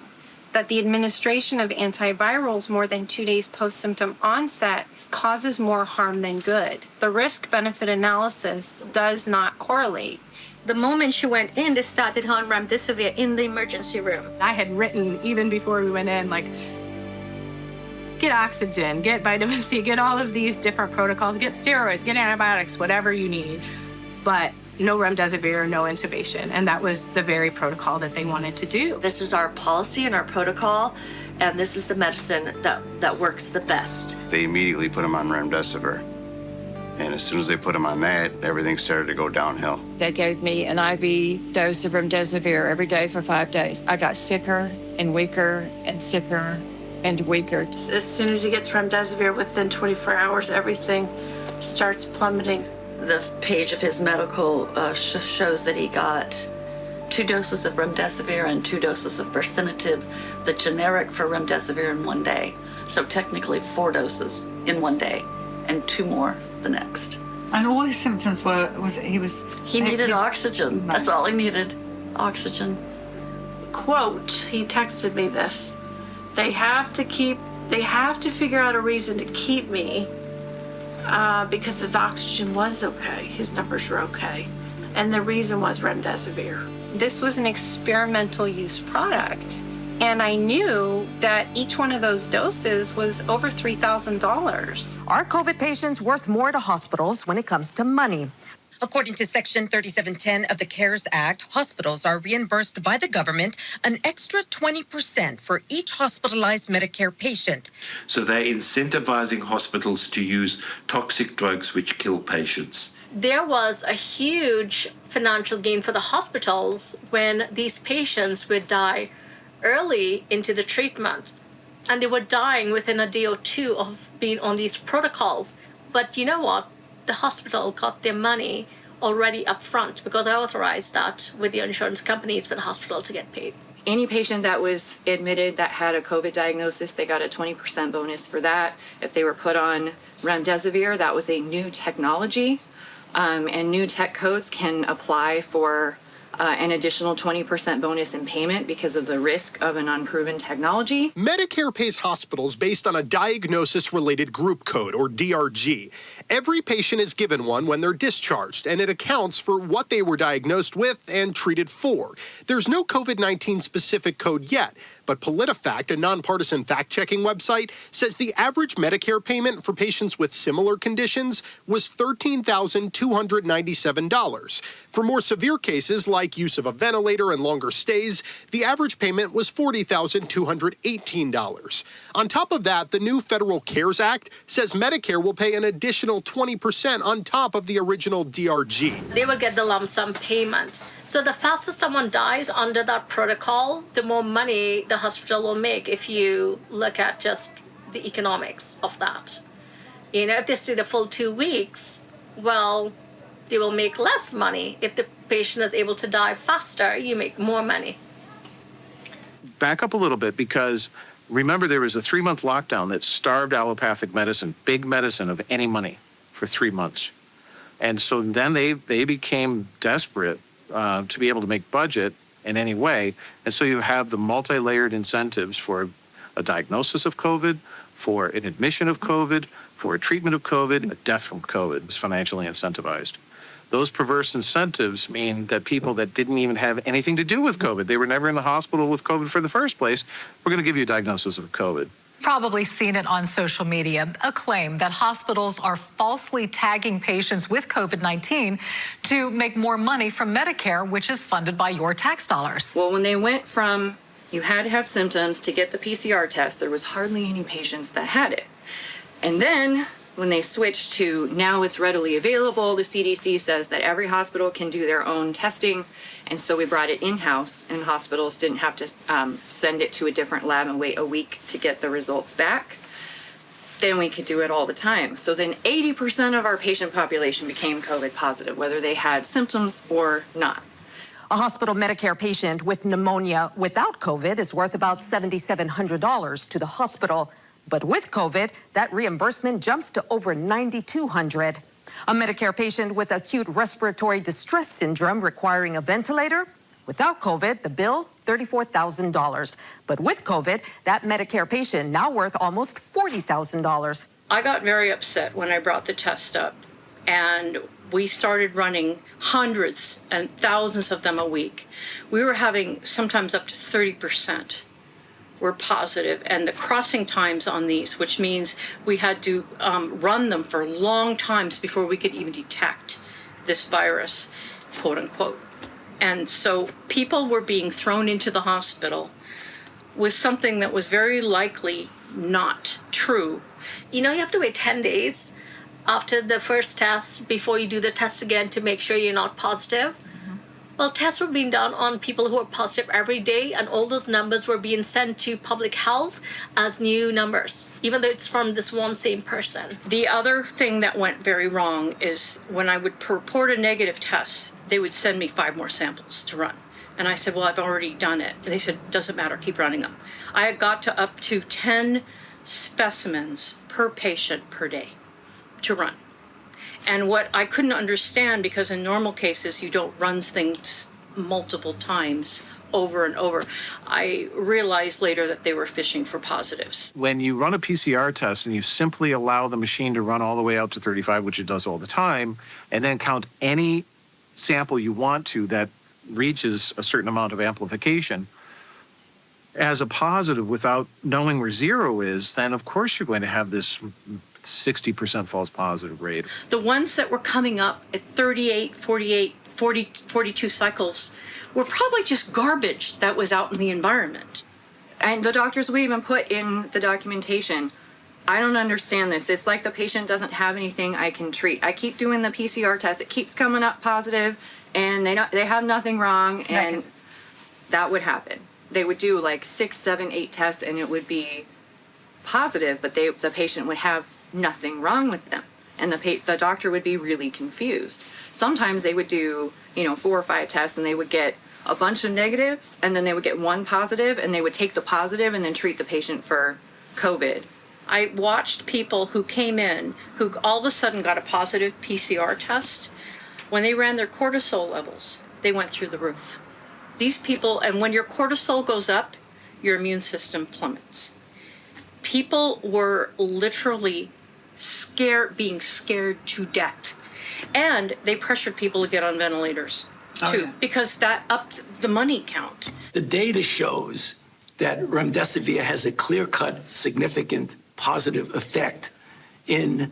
that the administration of antivirals more than 2 days post-symptom onset causes more harm than good. The risk-benefit analysis does not correlate. The moment she went in, they started her on remdesivir in the emergency room. I had written, even before we went in, like, get oxygen, get vitamin C, get all of these different protocols, get steroids, get antibiotics, whatever you need, but no remdesivir, no intubation. And that was the very protocol that they wanted to do. This is our policy and our protocol, and this is the medicine that works the best. They immediately put him on remdesivir. And as soon as they put him on that, everything started to go downhill. They gave me an IV dose of remdesivir every day for 5 days. I got sicker and weaker and sicker and weaker. As soon as he gets remdesivir, within 24 hours, everything starts plummeting. The page of his medical shows that he got 2 doses of remdesivir and 2 doses of baricitinib, the generic for remdesivir, in 1 day. So technically 4 doses in 1 day and 2 more the next. And all his symptoms he needed oxygen. That's all he needed, oxygen. Quote, he texted me this. They have to figure out a reason to keep me because his oxygen was okay. His numbers were okay. And the reason was remdesivir. This was an experimental use product. And I knew that each one of those doses was over $3,000. Are COVID patients worth more to hospitals when it comes to money? According to Section 3710 of the CARES Act, hospitals are reimbursed by the government an extra 20% for each hospitalized Medicare patient. So they're incentivizing hospitals to use toxic drugs which kill patients. There was a huge financial gain for the hospitals when these patients would die early into the treatment, and they were dying within a day or two of being on these protocols. But you know what? The hospital got their money already up front because I authorized that with the insurance companies for the hospital to get paid. Any patient that was admitted that had a COVID diagnosis, they got a 20% bonus for that. If they were put on remdesivir, that was a new technology, and new tech codes can apply for an additional 20% bonus in payment because of the risk of an unproven technology. Medicare pays hospitals based on a diagnosis-related group code, or DRG. Every patient is given one when they're discharged, and it accounts for what they were diagnosed with and treated for. There's no COVID-19 specific code yet, but PolitiFact, a nonpartisan fact-checking website, says the average Medicare payment for patients with similar conditions was $13,297. For more severe cases like use of a ventilator and longer stays, the average payment was $40,218. On top of that, the new Federal CARES Act says Medicare will pay an additional 20% on top of the original DRG. They will get the lump sum payment. So the faster someone dies under that protocol, the more money the hospital will make if you look at just the economics of that. You know, if they stay the full 2 weeks, well, they will make less money. If the patient is able to die faster, you make more money. Back up a little bit, because remember there was a 3-month lockdown that starved allopathic medicine, big medicine, of any money for 3 months. And so then they became desperate to be able to make budget in any way. And so you have the multi-layered incentives for a diagnosis of COVID, for an admission of COVID, for a treatment of COVID, a death from COVID is financially incentivized. Those perverse incentives mean that people that didn't even have anything to do with COVID, they were never in the hospital with COVID for the first place, we're going to give you a diagnosis of COVID. Probably seen it on social media, a claim that hospitals are falsely tagging patients with COVID-19 to make more money from Medicare, which is funded by your tax dollars. Well, when they went from you had to have symptoms to get the PCR test, there was hardly any patients that had it. And then when they switched to now it's readily available, the CDC says that every hospital can do their own testing. And so we brought it in-house, and hospitals didn't have to send it to a different lab and wait a week to get the results back. Then we could do it all the time. So then 80% of our patient population became COVID positive, whether they had symptoms or not. A hospital Medicare patient with pneumonia without COVID is worth about $7,700 to the hospital. But with COVID, that reimbursement jumps to over $9,200. A Medicare patient with acute respiratory distress syndrome requiring a ventilator, without COVID, the bill, $34,000. But with COVID, that Medicare patient now worth almost $40,000. I got very upset when I brought the test up, and we started running hundreds and thousands of them a week. We were having sometimes up to 30% were positive, and the crossing times on these, which means we had to run them for long times before we could even detect this virus, quote unquote. And so people were being thrown into the hospital with something that was very likely not true. You know, you have to wait 10 days after the first test before you do the test again to make sure you're not positive. Well, tests were being done on people who were positive every day, and all those numbers were being sent to public health as new numbers, even though it's from this one same person. The other thing that went very wrong is when I would report a negative test, they would send me 5 more samples to run. And I said, well, I've already done it. And they said, doesn't matter, keep running them. I had got to up to 10 specimens per patient per day to run. And what I couldn't understand, because in normal cases, you don't run things multiple times over and over, I realized later that they were fishing for positives. When you run a PCR test and you simply allow the machine to run all the way out to 35, which it does all the time, and then count any sample you want to that reaches a certain amount of amplification as a positive without knowing where zero is, then of course you're going to have this 60% false positive rate. The ones that were coming up at 38, 48, 40, 42 cycles were probably just garbage that was out in the environment. And the doctors would even put in the documentation, I don't understand this. It's like the patient doesn't have anything I can treat. I keep doing the PCR test. It keeps coming up positive, and they have nothing wrong, and that would happen. They would do like 6, 7, 8 tests, and it would be positive, but the patient would have nothing wrong with them, and the doctor would be really confused. Sometimes they would do 4 or 5 tests, and they would get a bunch of negatives, and then they would get one positive, and they would take the positive and then treat the patient for COVID. I watched people who came in who all of a sudden got a positive PCR test. When they ran their cortisol levels, they went through the roof. These people, and when your cortisol goes up, your immune system plummets. People were literally being scared to death. And they pressured people to get on ventilators too, because that upped the money count. The data shows that remdesivir has a clear-cut, significant positive effect in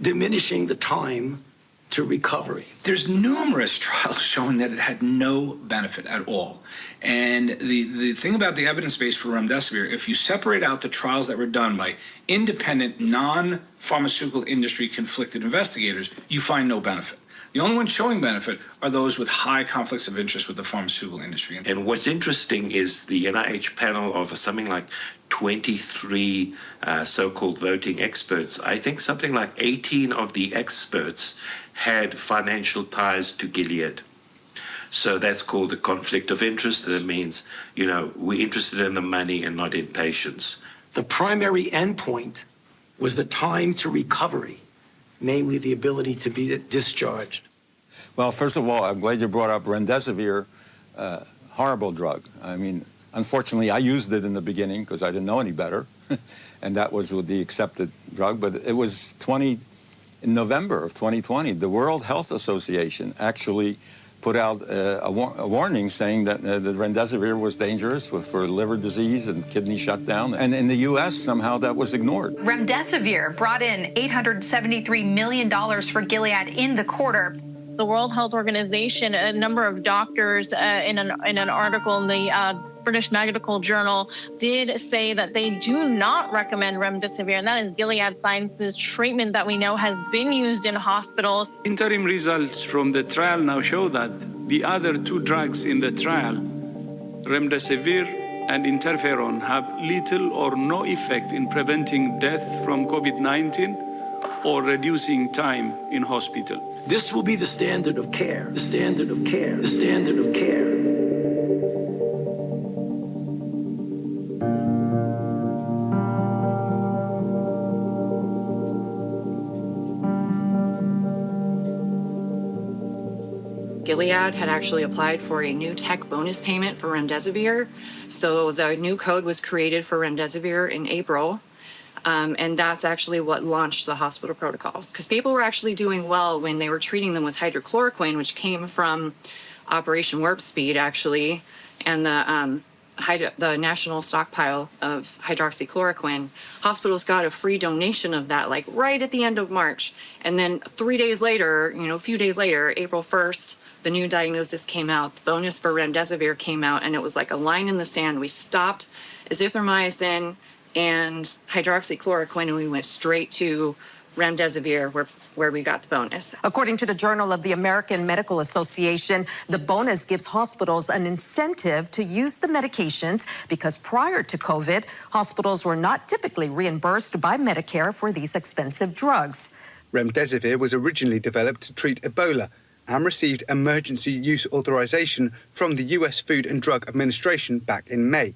diminishing the time to recovery. There's numerous trials showing that it had no benefit at all. And the thing about the evidence base for remdesivir, if you separate out the trials that were done by independent, non-pharmaceutical industry conflicted investigators, you find no benefit. The only ones showing benefit are those with high conflicts of interest with the pharmaceutical industry. And what's interesting is the NIH panel of something like 23 so-called voting experts. I think something like 18 of the experts had financial ties to Gilead. So that's called a conflict of interest. That means, we're interested in the money and not in patients. The primary endpoint was the time to recovery, namely the ability to be discharged. Well, first of all, I'm glad you brought up remdesivir, horrible drug. I mean, unfortunately, I used it in the beginning because I didn't know any better, and that was with the accepted drug. But it was in November of 2020, the World Health Association actually put out a warning saying that the remdesivir was dangerous for liver disease and kidney shutdown. And in the U.S., somehow that was ignored. Remdesivir brought in $873 million for Gilead in the quarter. The World Health Organization, a number of doctors in an article in the British Medical Journal did say that they do not recommend remdesivir, and that is Gilead Sciences treatment that we know has been used in hospitals. Interim results from the trial now show that the other 2 drugs in the trial, remdesivir and interferon, have little or no effect in preventing death from COVID-19 or reducing time in hospital. This will be the standard of care, the standard of care, the standard of care. Gilead had actually applied for a new tech bonus payment for remdesivir. So the new code was created for remdesivir in April. And that's actually what launched the hospital protocols. Because people were actually doing well when they were treating them with hydrochloroquine, which came from Operation Warp Speed, actually, and the national stockpile of hydroxychloroquine. Hospitals got a free donation of that, like right at the end of March. And then 3 days later, a few days later, April 1st, the new diagnosis came out. The bonus for remdesivir came out, and it was like a line in the sand. We stopped azithromycin and hydroxychloroquine, and we went straight to remdesivir, where we got the bonus. According to the Journal of the American Medical Association, the bonus gives hospitals an incentive to use the medications because prior to COVID, hospitals were not typically reimbursed by Medicare for these expensive drugs. Remdesivir was originally developed to treat Ebola and received emergency use authorization from the U.S. Food and Drug Administration back in May.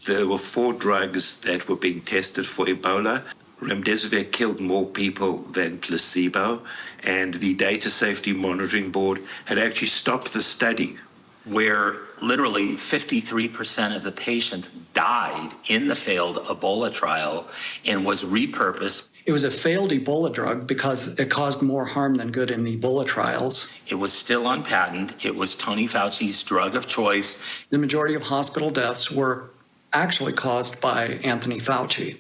There were 4 drugs that were being tested for Ebola. Remdesivir killed more people than placebo, and the Data Safety Monitoring Board had actually stopped the study. Where literally 53% of the patients died in the failed Ebola trial and was repurposed. It was a failed Ebola drug because it caused more harm than good in the Ebola trials. It was still on patent. It was Tony Fauci's drug of choice. The majority of hospital deaths were actually caused by Anthony Fauci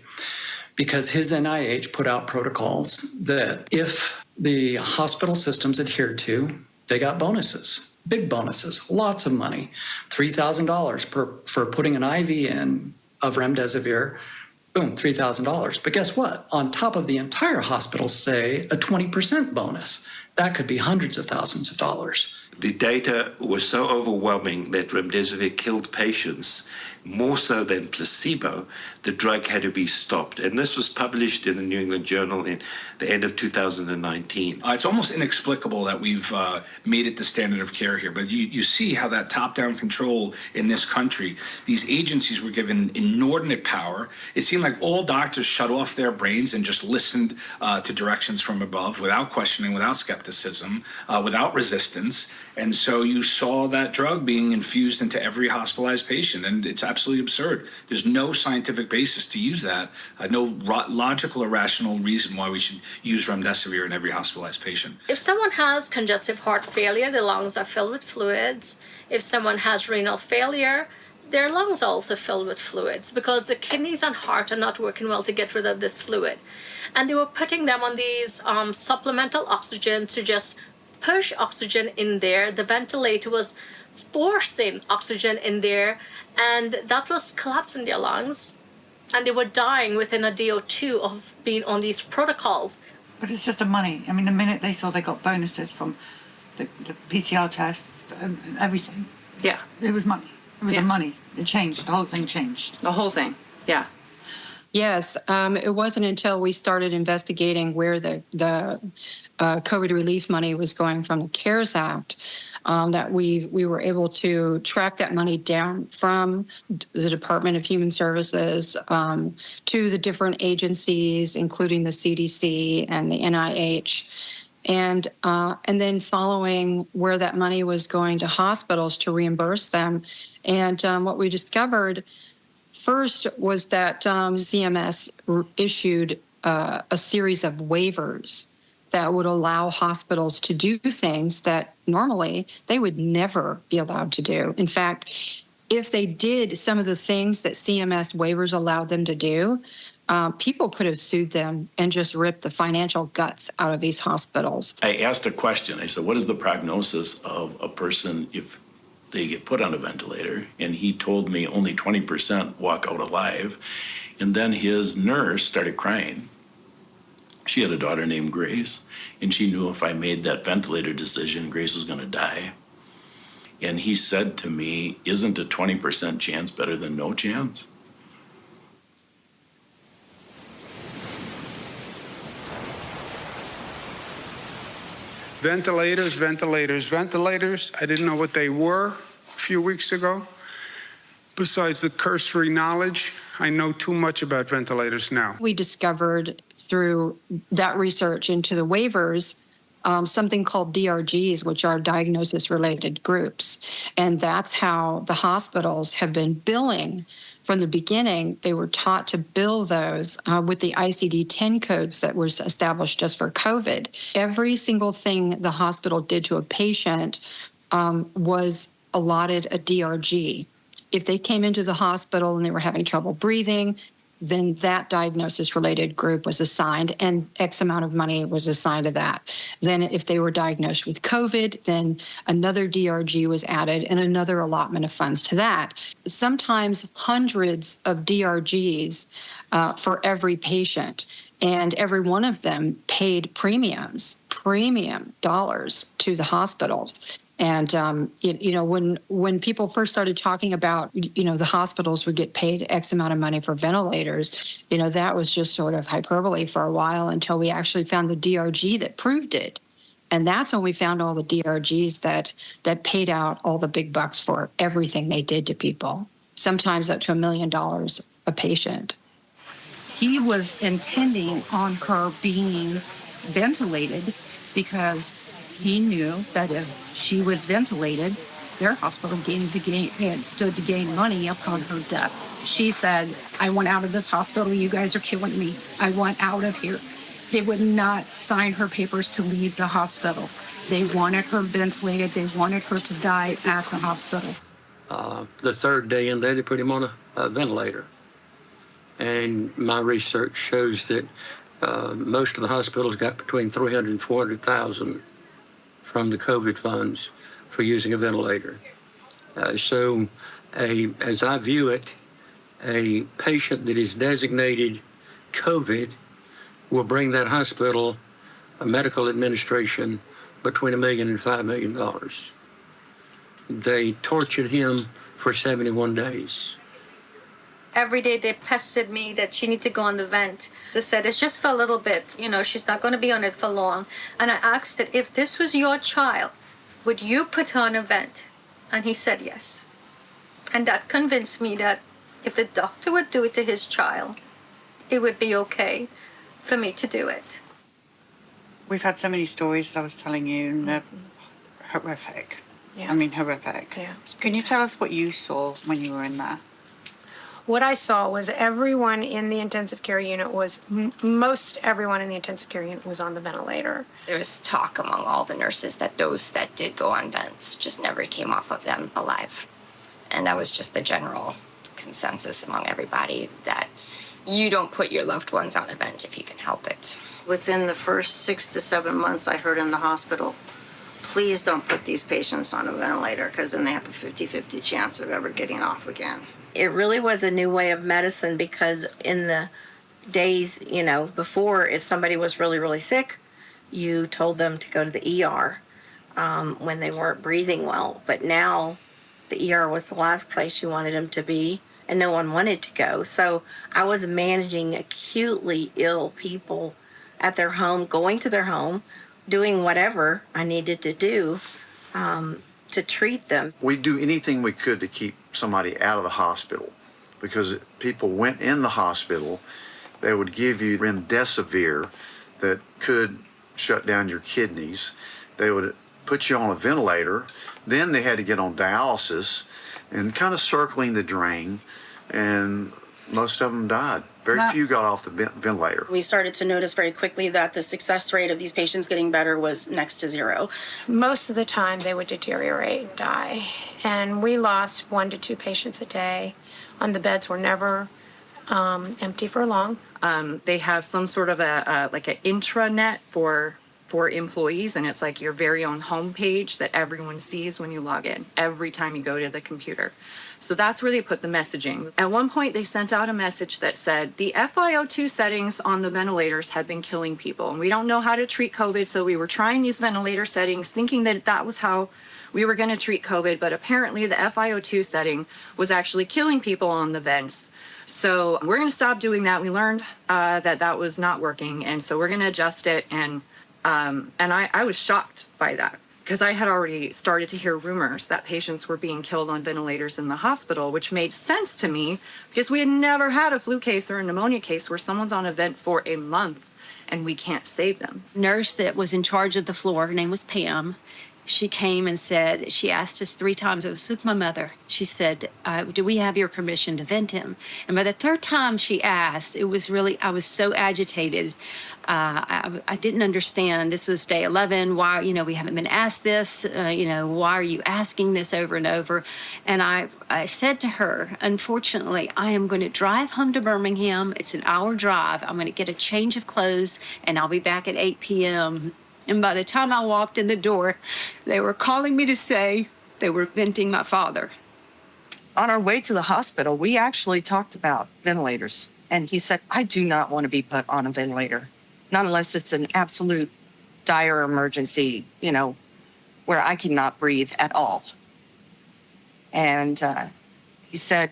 because his NIH put out protocols that if the hospital systems adhered to, they got bonuses, big bonuses, lots of money, $3,000 for putting an IV in of remdesivir. Boom, $3,000. But guess what? On top of the entire hospital stay, a 20% bonus. That could be hundreds of thousands of dollars. The data was so overwhelming that remdesivir killed patients more so than placebo. The drug had to be stopped. And this was published in the New England Journal in the end of 2019. It's almost inexplicable that we've made it the standard of care here, but you see how that top-down control in this country, these agencies were given inordinate power. It seemed like all doctors shut off their brains and just listened to directions from above without questioning, without skepticism, without resistance. And so you saw that drug being infused into every hospitalized patient, and it's absolutely absurd. There's no scientific basis to use that, no logical or rational reason why we should use remdesivir in every hospitalized patient. If someone has congestive heart failure, the lungs are filled with fluids. If someone has renal failure, their lungs are also filled with fluids because the kidneys and heart are not working well to get rid of this fluid. And they were putting them on these supplemental oxygens to just push oxygen in there. The ventilator was forcing oxygen in there, and that was collapsing their lungs. And they were dying within a day or two of being on these protocols. But it's just the money. I mean, the minute they saw they got bonuses from the PCR tests and everything. Yeah. It was money. It was the money. It changed. The whole thing changed. The whole thing. Yeah. Yes, it wasn't until we started investigating where the COVID relief money was going from the CARES Act that we were able to track that money down from the Department of Human Services to the different agencies, including the CDC and the NIH. And then following where that money was going to hospitals to reimburse them. And what we discovered first was that CMS issued a series of waivers that would allow hospitals to do things that normally they would never be allowed to do. In fact, if they did some of the things that CMS waivers allowed them to do, people could have sued them and just ripped the financial guts out of these hospitals. I asked a question. I said, what is the prognosis of a person if they get put on a ventilator? And he told me only 20% walk out alive. And then his nurse started crying. She had a daughter named Grace, and she knew if I made that ventilator decision, Grace was going to die. And he said to me, isn't a 20% chance better than no chance? Ventilators, ventilators, ventilators. I didn't know what they were a few weeks ago. Besides the cursory knowledge, I know too much about ventilators now. We discovered through that research into the waivers something called DRGs, which are diagnosis-related groups. And that's how the hospitals have been billing. From the beginning, they were taught to bill those with the ICD-10 codes that was established just for COVID. Every single thing the hospital did to a patient was allotted a DRG. If they came into the hospital and they were having trouble breathing, then that diagnosis-related group was assigned, and X amount of money was assigned to that. Then if they were diagnosed with COVID, then another DRG was added and another allotment of funds to that. Sometimes hundreds of DRGs for every patient, and every one of them paid premium dollars to the hospitals. And, when people first started talking about, the hospitals would get paid X amount of money for ventilators, that was just sort of hyperbole for a while until we actually found the DRG that proved it. And that's when we found all the DRGs that paid out all the big bucks for everything they did to people, sometimes up to $1 million a patient. He was intending on her being ventilated because he knew that if she was ventilated, their hospital stood to gain money upon her death. She said, I want out of this hospital. You guys are killing me. I want out of here. They would not sign her papers to leave the hospital. They wanted her ventilated. They wanted her to die at the hospital. The third day in there, they put him on a ventilator. And my research shows that most of the hospitals got between $300,000 and $400,000 from the COVID funds for using a ventilator. So as I view it, a patient that is designated COVID will bring that hospital a medical administration between $1 million and $5 million. They tortured him for 71 days. Every day they pestered me that she need to go on the vent. They said, it's just for a little bit, you know, she's not going to be on it for long. And I asked that if this was your child, would you put her on a vent? And he said yes. And that convinced me that if the doctor would do it to his child, it would be okay for me to do it. We've had so many stories, I was telling you, and they're horrific. Yeah. I mean, horrific. Yeah. Can you tell us what you saw when you were in there? What I saw was everyone in the intensive care unit was, most everyone in the intensive care unit was on the ventilator. There was talk among all the nurses that those that did go on vents just never came off of them alive. And that was just the general consensus among everybody, that you don't put your loved ones on a vent if you can help it. Within the first 6 to 7 months, I heard in the hospital, please don't put these patients on a ventilator, because then they have a 50-50 chance of ever getting off again. It really was a new way of medicine, because in the days, you know, before, if somebody was really, really sick, you told them to go to the ER when they weren't breathing well. But now the ER was the last place you wanted them to be, and no one wanted to go. So I was managing acutely ill people at their home, going to their home, doing whatever I needed to do to treat them. We'd do anything we could to keep somebody out of the hospital, because people went in the hospital, they would give you remdesivir that could shut down your kidneys. They would put you on a ventilator, then they had to get on dialysis and kind of circling the drain, and most of them died. Very few got off the ventilator. We started to notice very quickly that the success rate of these patients getting better was next to zero. Most of the time they would deteriorate and die. And we lost 1 to 2 patients a day. And the beds were never empty for long. They have some sort of like an intranet for employees, and it's like your very own homepage that everyone sees when you log in every time you go to the computer. So that's where they put the messaging. At one point, they sent out a message that said the FiO2 settings on the ventilators had been killing people, and we don't know how to treat COVID, so we were trying these ventilator settings thinking that that was how we were going to treat COVID, but apparently the FiO2 setting was actually killing people on the vents. So we're going to stop doing that. We learned that was not working, and so we're going to adjust it. And I was shocked by that, because I had already started to hear rumors that patients were being killed on ventilators in the hospital, which made sense to me because we had never had a flu case or a pneumonia case where someone's on a vent for a month and we can't save them. Nurse that was in charge of the floor, her name was Pam. She came and said, she asked us 3 times, it was with my mother. She said, do we have your permission to vent him? And by the 3rd time she asked, it was really, I was so agitated. I didn't understand. This was day 11. Why, we haven't been asked this. Why are you asking this over and over? And I said to her, unfortunately, I am going to drive home to Birmingham. It's an hour drive. I'm going to get a change of clothes, and I'll be back at 8 p.m. And by the time I walked in the door, they were calling me to say they were venting my father. On our way to the hospital, we actually talked about ventilators. And he said, I do not want to be put on a ventilator, not unless it's an absolute dire emergency, where I cannot breathe at all. And he said,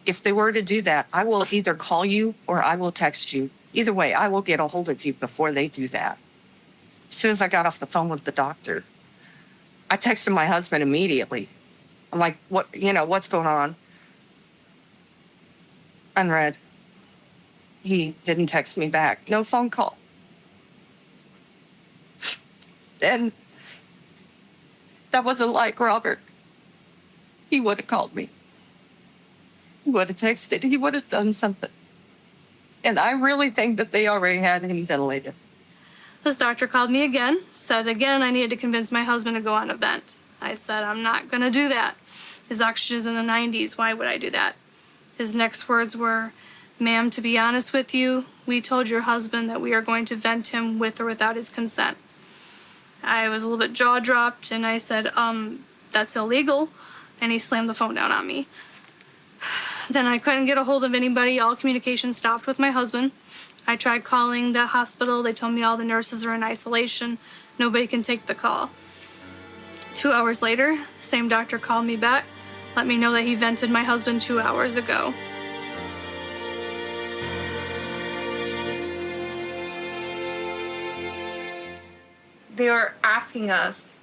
if they were to do that, I will either call you or I will text you. Either way, I will get a hold of you before they do that. As soon as I got off the phone with the doctor, I texted my husband immediately. I'm like, what's going on? Unread. He didn't text me back. No phone call. And that wasn't like Robert. He would have called me. He would have texted. He would have done something. And I really think that they already had him ventilated. This doctor called me again, said again I needed to convince my husband to go on a vent. I said, I'm not going to do that. His oxygen's in the 90s. Why would I do that? His next words were, ma'am, to be honest with you, we told your husband that we are going to vent him with or without his consent. I was a little bit jaw-dropped, and I said, that's illegal. And he slammed the phone down on me. Then I couldn't get a hold of anybody. All communication stopped with my husband. I tried calling the hospital. They told me all the nurses are in isolation. Nobody can take the call. 2 hours later, same doctor called me back, let me know that he vented my husband 2 hours ago. They were asking us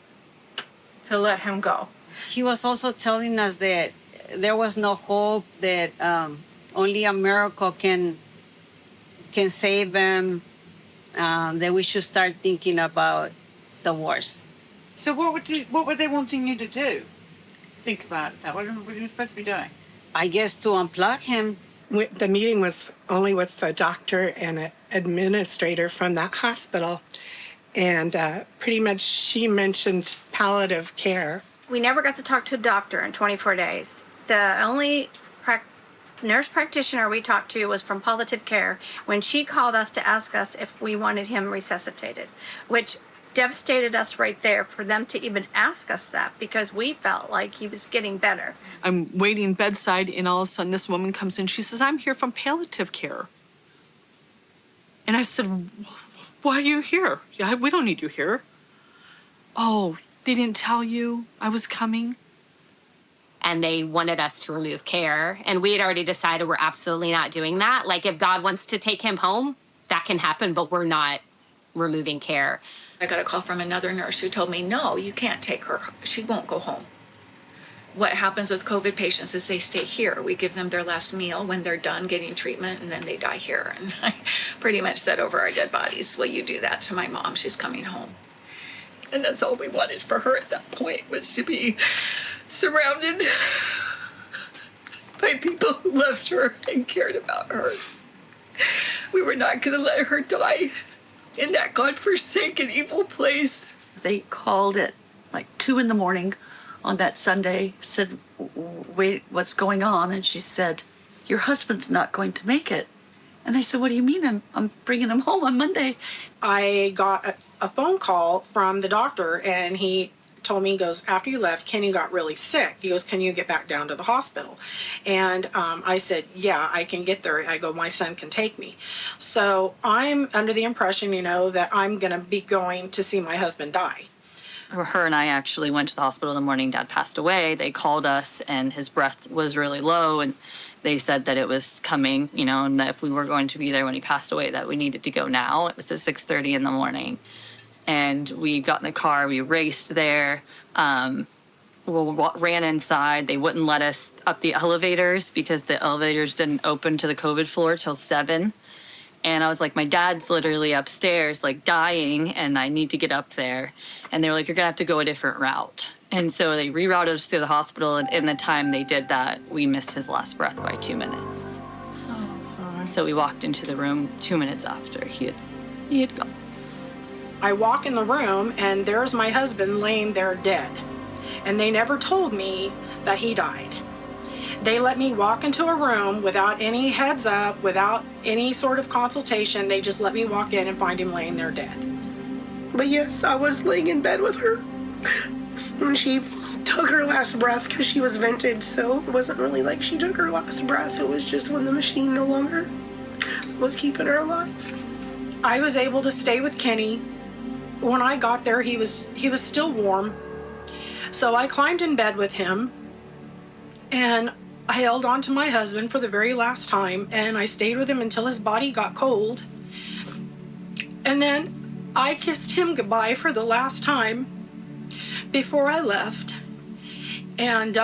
to let him go. He was also telling us that there was no hope, that only a miracle can save him, that we should start thinking about the worst. So what were they wanting you to do? Think about that. What were you supposed to be doing? I guess to unplug him. The meeting was only with a doctor and an administrator from that hospital. And pretty much she mentioned palliative care. We never got to talk to a doctor in 24 days. The only nurse practitioner we talked to was from palliative care when she called us to ask us if we wanted him resuscitated, which devastated us right there for them to even ask us that, because we felt like he was getting better. I'm waiting bedside, and all of a sudden this woman comes in. She says, I'm here from palliative care. And I said, why are you here? Yeah, we don't need you here. Oh, they didn't tell you I was coming? And they wanted us to remove care. And we had already decided we're absolutely not doing that. Like, if God wants to take him home, that can happen, but we're not removing care. I got a call from another nurse who told me, no, you can't take her. She won't go home. What happens with COVID patients is they stay here. We give them their last meal when they're done getting treatment, and then they die here. And I pretty much said over our dead bodies, will you do that to my mom? She's coming home. And that's all we wanted for her at that point, was to be surrounded by people who loved her and cared about her. We were not going to let her die in that godforsaken, evil place. They called at like 2 a.m. on that Sunday, said, wait, what's going on? And she said, your husband's not going to make it. And I said, what do you mean? I'm bringing him home on Monday. I got a phone call from the doctor, and he told me, he goes, after you left, Kenny got really sick. He goes, can you get back down to the hospital? And I said, yeah, I can get there. I go, my son can take me. So I'm under the impression, that I'm going to be going to see my husband die. Her and I actually went to the hospital in the morning. Dad passed away. They called us, and his breath was really low, and they said that it was coming, and that if we were going to be there when he passed away, that we needed to go now. It was at 6:30 in the morning. And we got in the car, we raced there, ran inside. They wouldn't let us up the elevators because the elevators didn't open to the COVID floor till 7. And I was like, my dad's literally upstairs, like dying, and I need to get up there. And they were like, you're gonna have to go a different route. And so they rerouted us through the hospital, and in the time they did that, we missed his last breath by 2 minutes. Oh, sorry. So we walked into the room 2 minutes after he had gone. I walk in the room, and there's my husband laying there dead. And they never told me that he died. They let me walk into a room without any heads up, without any sort of consultation. They just let me walk in and find him laying there dead. But yes, I was laying in bed with her when she took her last breath, because she was vented, so it wasn't really like she took her last breath. It was just when the machine no longer was keeping her alive. I was able to stay with Kenny. When I got there, he was still warm. So I climbed in bed with him, and I held on to my husband for the very last time, and I stayed with him until his body got cold. And then I kissed him goodbye for the last time before I left. And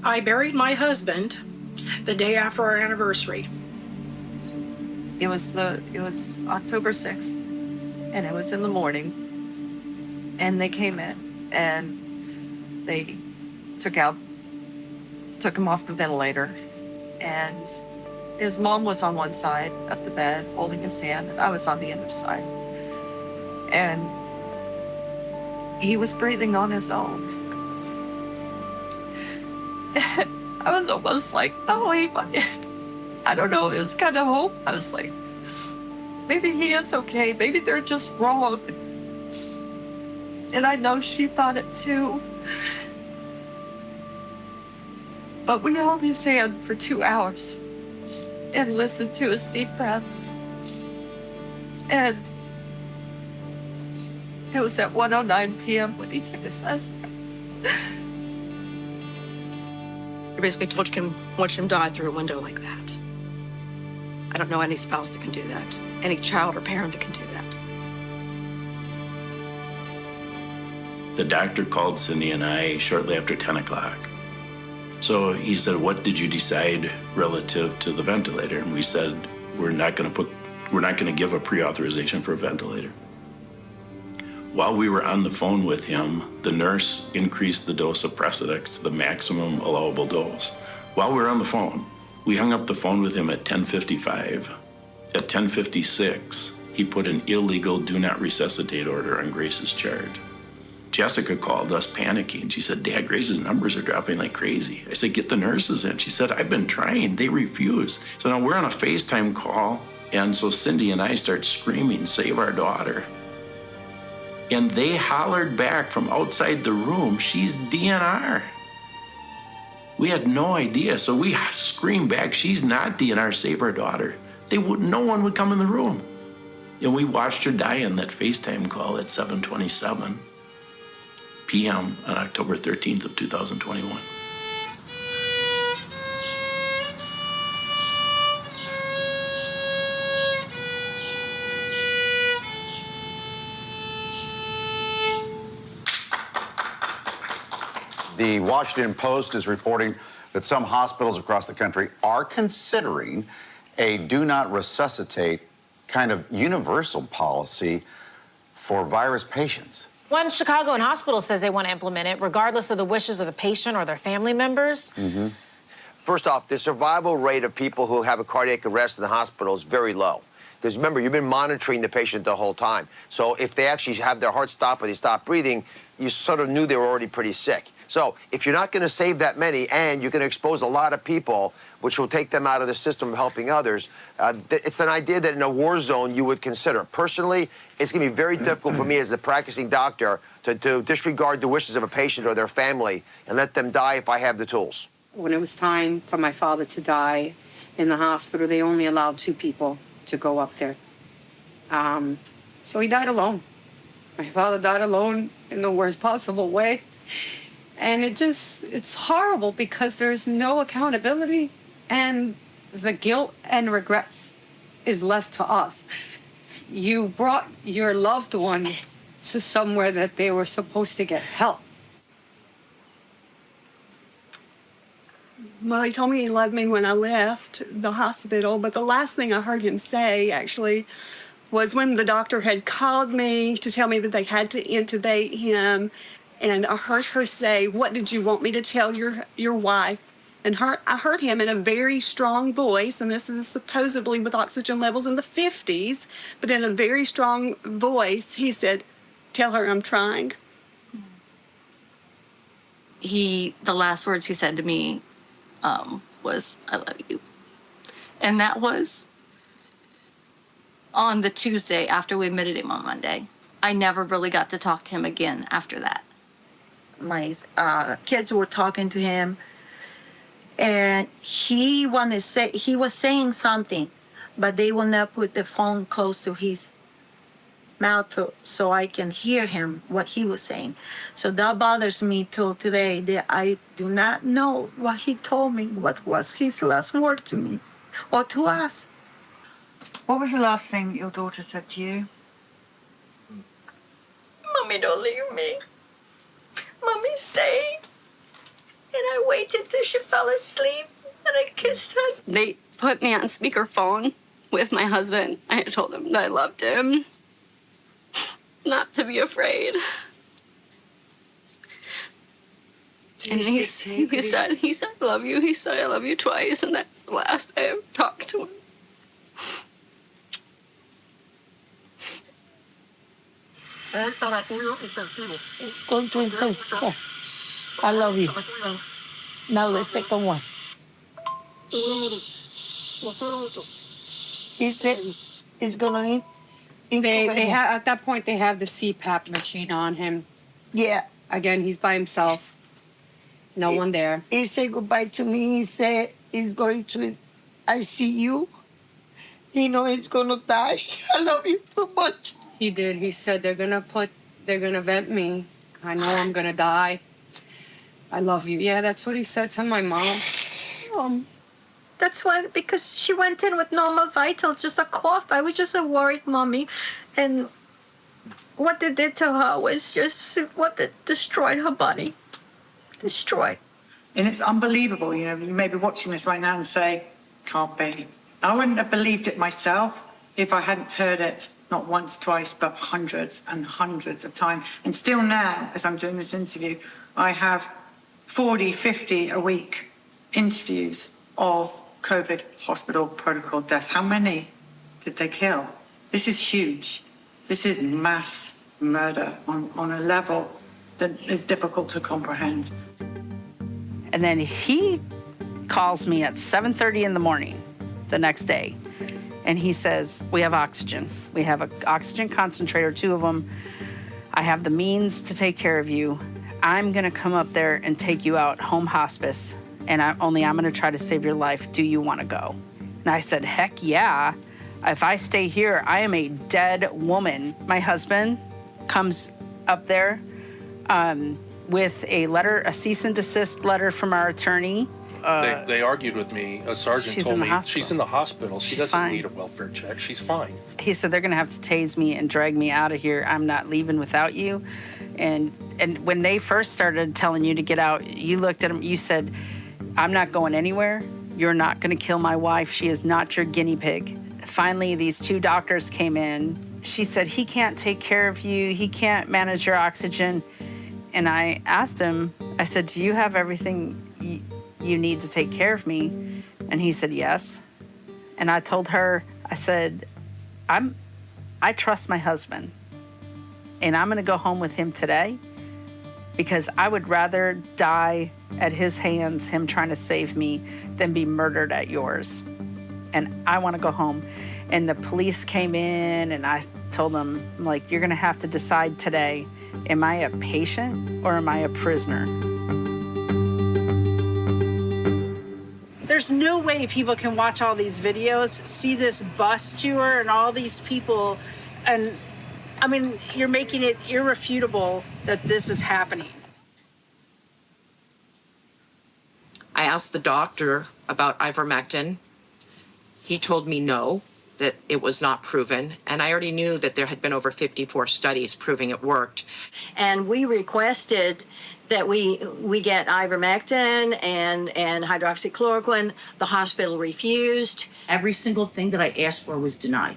I buried my husband the day after our anniversary. It was October 6th, and it was in the morning, and they came in, and they took him off the ventilator, and His mom was on one side of the bed holding his hand, and I was on the other side. And he was breathing on his own. I was almost like, oh, I don't know, it was kind of hope. I was like, maybe he is okay. Maybe they're just wrong. And I know she thought it too. But we held his hand for 2 hours and listened to his deep breaths. And it was at 1:09 p.m. when he took his last breath. They basically told him, watch him die through a window like that. I don't know any spouse that can do that, any child or parent that can do that. The doctor called Cindy and I shortly after 10 o'clock. So he said, what did you decide relative to the ventilator? And we said, we're not going to give a pre-authorization for a ventilator. While we were on the phone with him, the nurse increased the dose of Precedex to the maximum allowable dose. While we were on the phone, we hung up the phone with him at 10:55. At 10:56, he put an illegal do not resuscitate order on Grace's chart. Jessica called us panicking. She said, Dad, Grace's numbers are dropping like crazy. I said, get the nurses in. She said, I've been trying. They refuse. So now we're on a FaceTime call. And so Cindy and I start screaming, save our daughter. And they hollered back from outside the room, she's DNR. We had no idea. So we screamed back, she's not DNR, save our daughter. No one would come in the room. And we watched her die in that FaceTime call at 7:27 p.m. on October 13th of 2021. The Washington Post is reporting that some hospitals across the country are considering a do not resuscitate kind of universal policy for virus patients. One Chicagoan hospital says they want to implement it regardless of the wishes of the patient or their family members. Mm-hmm. First off, the survival rate of people who have a cardiac arrest in the hospital is very low. Because remember, you've been monitoring the patient the whole time. So if they actually have their heart stop or they stop breathing, you sort of knew they were already pretty sick. So if you're not going to save that many and you're going to expose a lot of people, which will take them out of the system of helping others, it's an idea that in a war zone you would consider. Personally, it's going to be very difficult for me as a practicing doctor to disregard the wishes of a patient or their family and let them die if I have the tools. When it was time for my father to die in the hospital, they only allowed 2 people to go up there. So he died alone. My father died alone in the worst possible way. And it's horrible because there's no accountability and the guilt and regrets is left to us. You brought your loved one to somewhere that they were supposed to get help. Well, he told me he loved me when I left the hospital, but the last thing I heard him say, actually, was when the doctor had called me to tell me that they had to intubate him, and I heard her say, what did you want me to tell your wife? And I heard him in a very strong voice, and this is supposedly with oxygen levels in the 50s, but in a very strong voice, he said, tell her I'm trying. The last words he said to me was, I love you. And that was on the Tuesday after we admitted him on Monday. I never really got to talk to him again after that. My kids were talking to him, and he was saying something, but they will not put the phone close to his mouth so I can hear him, what he was saying. So that bothers me till today, that I do not know what he told me, what was his last word to me or to us. What was the last thing your daughter said to you? Mommy, don't leave me. Mommy, stay. And I waited till she fell asleep, and I kissed her. They put me on speakerphone with my husband. I told him that I loved him, not to be afraid. And he said, I love you. He said, I love you twice. And that's the last I ever talked to him. Going to intensify. I love you. Now the second one. He said he's gonna need. They have at that point they have the CPAP machine on him. Yeah. Again, he's by himself. No one there. He said goodbye to me. He said he's going to ICU. He know he's gonna die. I love you too much. He did. He said they're gonna vent me. I know I'm gonna die. I love you. Yeah, that's what he said to my mom. That's why, because she went in with normal vitals, just a cough. I was just a worried mommy. And what they did to her was just what destroyed her body. Destroyed. And it's unbelievable, you know, you may be watching this right now and say, can't be. I wouldn't have believed it myself if I hadn't heard it, not once, twice, but hundreds and hundreds of times. And still now, as I'm doing this interview, I have 40, 50 a week interviews of COVID hospital protocol deaths. How many did they kill? This is huge. This is mass murder on a level that is difficult to comprehend. And then he calls me at 7:30 in the morning the next day, and he says, we have oxygen. We have an oxygen concentrator, 2 of them. I have the means to take care of you. I'm gonna come up there and take you out home hospice, and I'm gonna try to save your life. Do you wanna go? And I said, heck yeah. If I stay here, I am a dead woman. My husband comes up there with a letter, a cease and desist letter from our attorney. They argued with me. A sergeant told me she's in the hospital. She doesn't fine. need a welfare check. She's fine. He said, they're gonna have to tase me and drag me out of here. I'm not leaving without you. And when they first started telling you to get out, you looked at him, you said, I'm not going anywhere. You're not gonna kill my wife. She is not your guinea pig. Finally, these 2 doctors came in. She said, he can't take care of you. He can't manage your oxygen. And I asked him, I said, do you have everything you need to take care of me? And he said, yes. And I told her, I said, I trust my husband, and I'm gonna go home with him today because I would rather die at his hands, him trying to save me, than be murdered at yours. And I wanna go home. And the police came in, and I told them, like, you're gonna have to decide today, am I a patient or am I a prisoner? There's no way people can watch all these videos, see this bus tour and all these people, and I mean, you're making it irrefutable that this is happening. I asked the doctor about ivermectin. He told me no, that it was not proven, and I already knew that there had been over 54 studies proving it worked. And we requested that we get ivermectin and hydroxychloroquine. The hospital refused. Every single thing that I asked for was denied.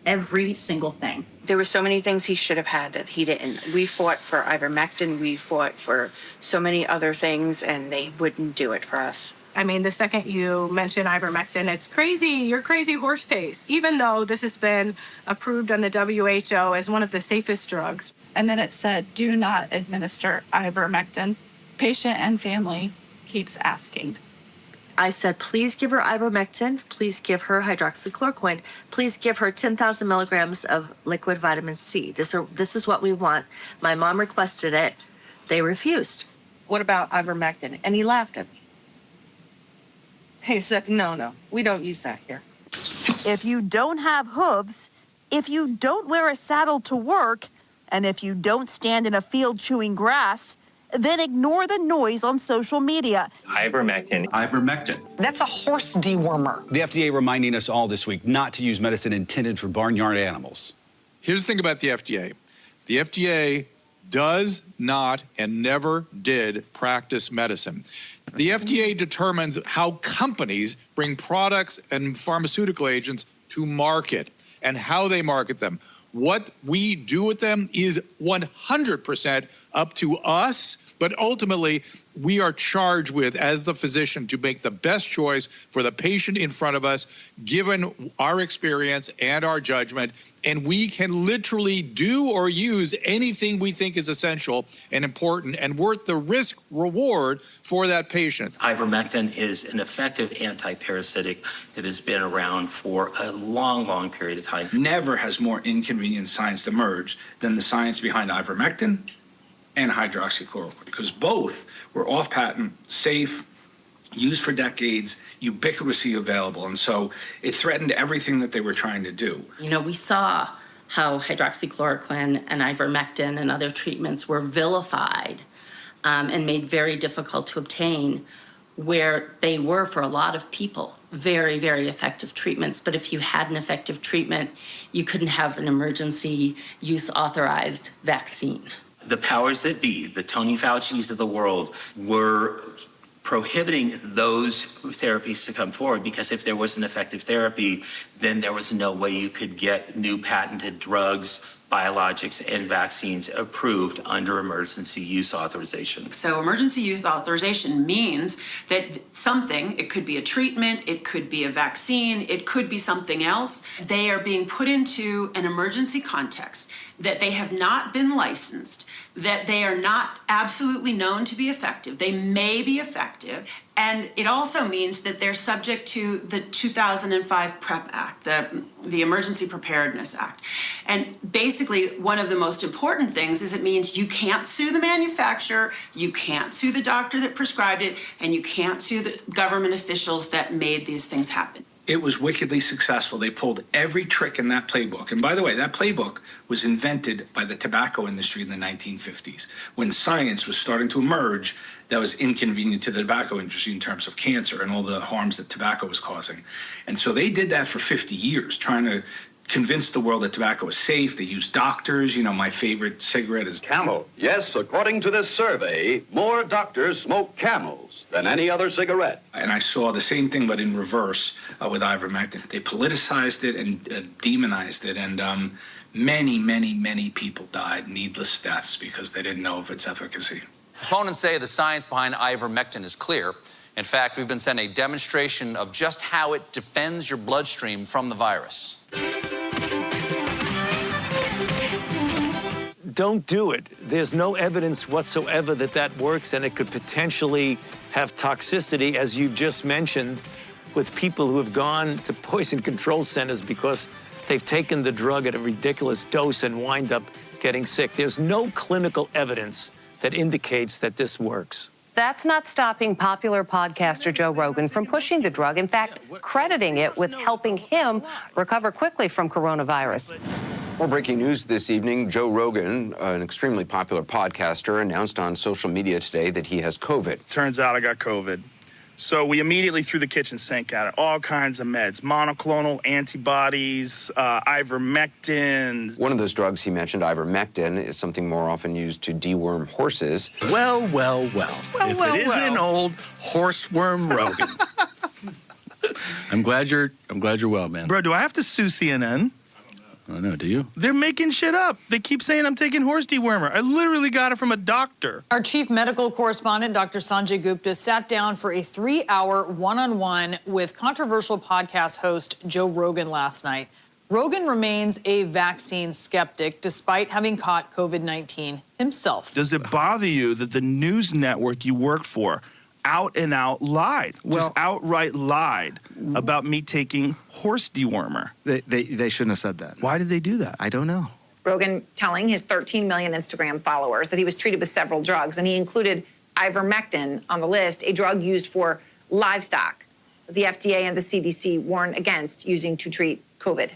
Every single thing. There were so many things he should have had that he didn't. We fought for ivermectin, we fought for so many other things, and they wouldn't do it for us. I mean, the second you mention ivermectin, it's crazy. You're crazy horse face, even though this has been approved on the WHO as one of the safest drugs. And then it said, do not administer ivermectin. Patient and family keeps asking. I said, please give her ivermectin. Please give her hydroxychloroquine. Please give her 10,000 milligrams of liquid vitamin C. This is what we want. My mom requested it. They refused. What about ivermectin? And he laughed at me. He said, no, we don't use that here. If you don't have hooves, if you don't wear a saddle to work, and if you don't stand in a field chewing grass, then ignore the noise on social media. Ivermectin. Ivermectin. That's a horse dewormer. The FDA reminding us all this week not to use medicine intended for barnyard animals. Here's the thing about the FDA. The FDA does not and never did practice medicine. The FDA determines how companies bring products and pharmaceutical agents to market and how they market them. What we do with them is 100% up to us, But ultimately, we are charged with, as the physician, to make the best choice for the patient in front of us, given our experience and our judgment. And we can literally do or use anything we think is essential and important and worth the risk reward for that patient. Ivermectin is an effective anti-parasitic that has been around for a long, long period of time. Never has more inconvenient science emerged than the science behind ivermectin and hydroxychloroquine, because both were off patent, safe, used for decades, ubiquitously available. And so it threatened everything that they were trying to do. You know, we saw how hydroxychloroquine and ivermectin and other treatments were vilified and made very difficult to obtain, where they were, for a lot of people, very, very effective treatments. But if you had an effective treatment, you couldn't have an emergency use authorized vaccine. The powers that be, the Tony Fauci's of the world, were prohibiting those therapies to come forward, because if there was an effective therapy, then there was no way you could get new patented drugs, biologics, and vaccines approved under emergency use authorization. So emergency use authorization means that something, it could be a treatment, it could be a vaccine, it could be something else, they are being put into an emergency context, that they have not been licensed, that they are not absolutely known to be effective. They may be effective. And it also means that they're subject to the 2005 PrEP Act, the Emergency Preparedness Act. And basically, one of the most important things is it means you can't sue the manufacturer, you can't sue the doctor that prescribed it, and you can't sue the government officials that made these things happen. It was wickedly successful. They pulled every trick in that playbook. And by the way, that playbook was invented by the tobacco industry in the 1950s, when science was starting to emerge that was inconvenient to the tobacco industry in terms of cancer and all the harms that tobacco was causing. And so they did that for 50 years, trying to convince the world that tobacco is safe. They used doctors. You know, my favorite cigarette is Camel. Yes, according to this survey, more doctors smoke Camels than any other cigarette. And I saw the same thing, but in reverse with ivermectin. They politicized it and demonized it, and many, many, many people died needless deaths because they didn't know of its efficacy. Opponents say the science behind ivermectin is clear. In fact, we've been sent a demonstration of just how it defends your bloodstream from the virus. Don't do it. There's no evidence whatsoever that that works, and it could potentially have toxicity, as you just mentioned, with people who have gone to poison control centers because they've taken the drug at a ridiculous dose and wind up getting sick. There's no clinical evidence that indicates that this works. That's not stopping popular podcaster Joe Rogan from pushing the drug, in fact, crediting it with helping him recover quickly from coronavirus. More breaking news this evening. Joe Rogan, an extremely popular podcaster, announced on social media today that he has COVID. Turns out I got COVID. So we immediately threw the kitchen sink at it. All kinds of meds, monoclonal antibodies, ivermectin. One of those drugs he mentioned, ivermectin, is something more often used to deworm horses. Well. If it isn't old horseworm Rogan. I'm glad you're well, man. Bro, do I have to sue CNN? I don't know, do you? They're making shit up. They keep saying I'm taking horse dewormer. I literally got it from a doctor. Our chief medical correspondent, Dr. Sanjay Gupta, sat down for a 3-hour one-on-one with controversial podcast host Joe Rogan last night. Rogan remains a vaccine skeptic despite having caught COVID-19 himself. Does it bother you that the news network you work for out and out lied, just outright lied about me taking horse dewormer? They shouldn't have said that. Why did they do that? I don't know. Rogan telling his 13 million Instagram followers that he was treated with several drugs, and he included ivermectin on the list, a drug used for livestock. The FDA and the CDC warn against using to treat COVID.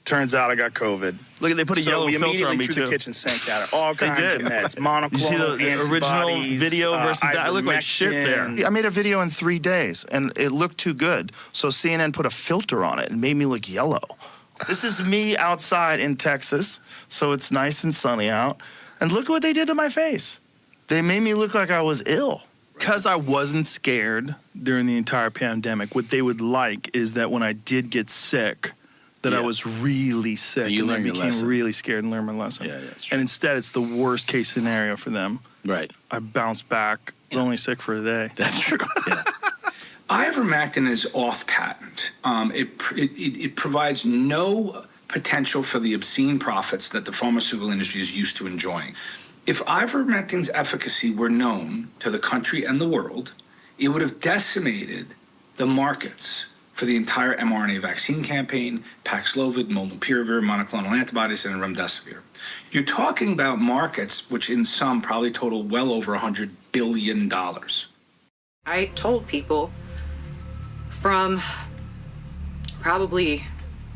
Turns out I got COVID. Look, they put a yellow filter on me, too. The kitchen sink at it. All kinds of meds, monoclonal You see the original video versus that? I look like shit there. I made a video in 3 days, and it looked too good. So CNN put a filter on it and made me look yellow. This is me outside in Texas, so it's nice and sunny out. And look what they did to my face. They made me look like I was ill. Because I wasn't scared during the entire pandemic, what they would like is that when I did get sick, that I was really sick. You and learned I your became lesson. really scared and learned my lesson. Yeah, that's true. And instead, it's the worst case scenario for them. Right. I bounced back. I was only sick for a day. That's true. Yeah. Ivermectin is off patent. It provides no potential for the obscene profits that the pharmaceutical industry is used to enjoying. If ivermectin's efficacy were known to the country and the world, it would have decimated the markets for the entire mRNA vaccine campaign, Paxlovid, Molnupiravir, monoclonal antibodies, and remdesivir. You're talking about markets which in some probably total well over $100 billion. I told people from probably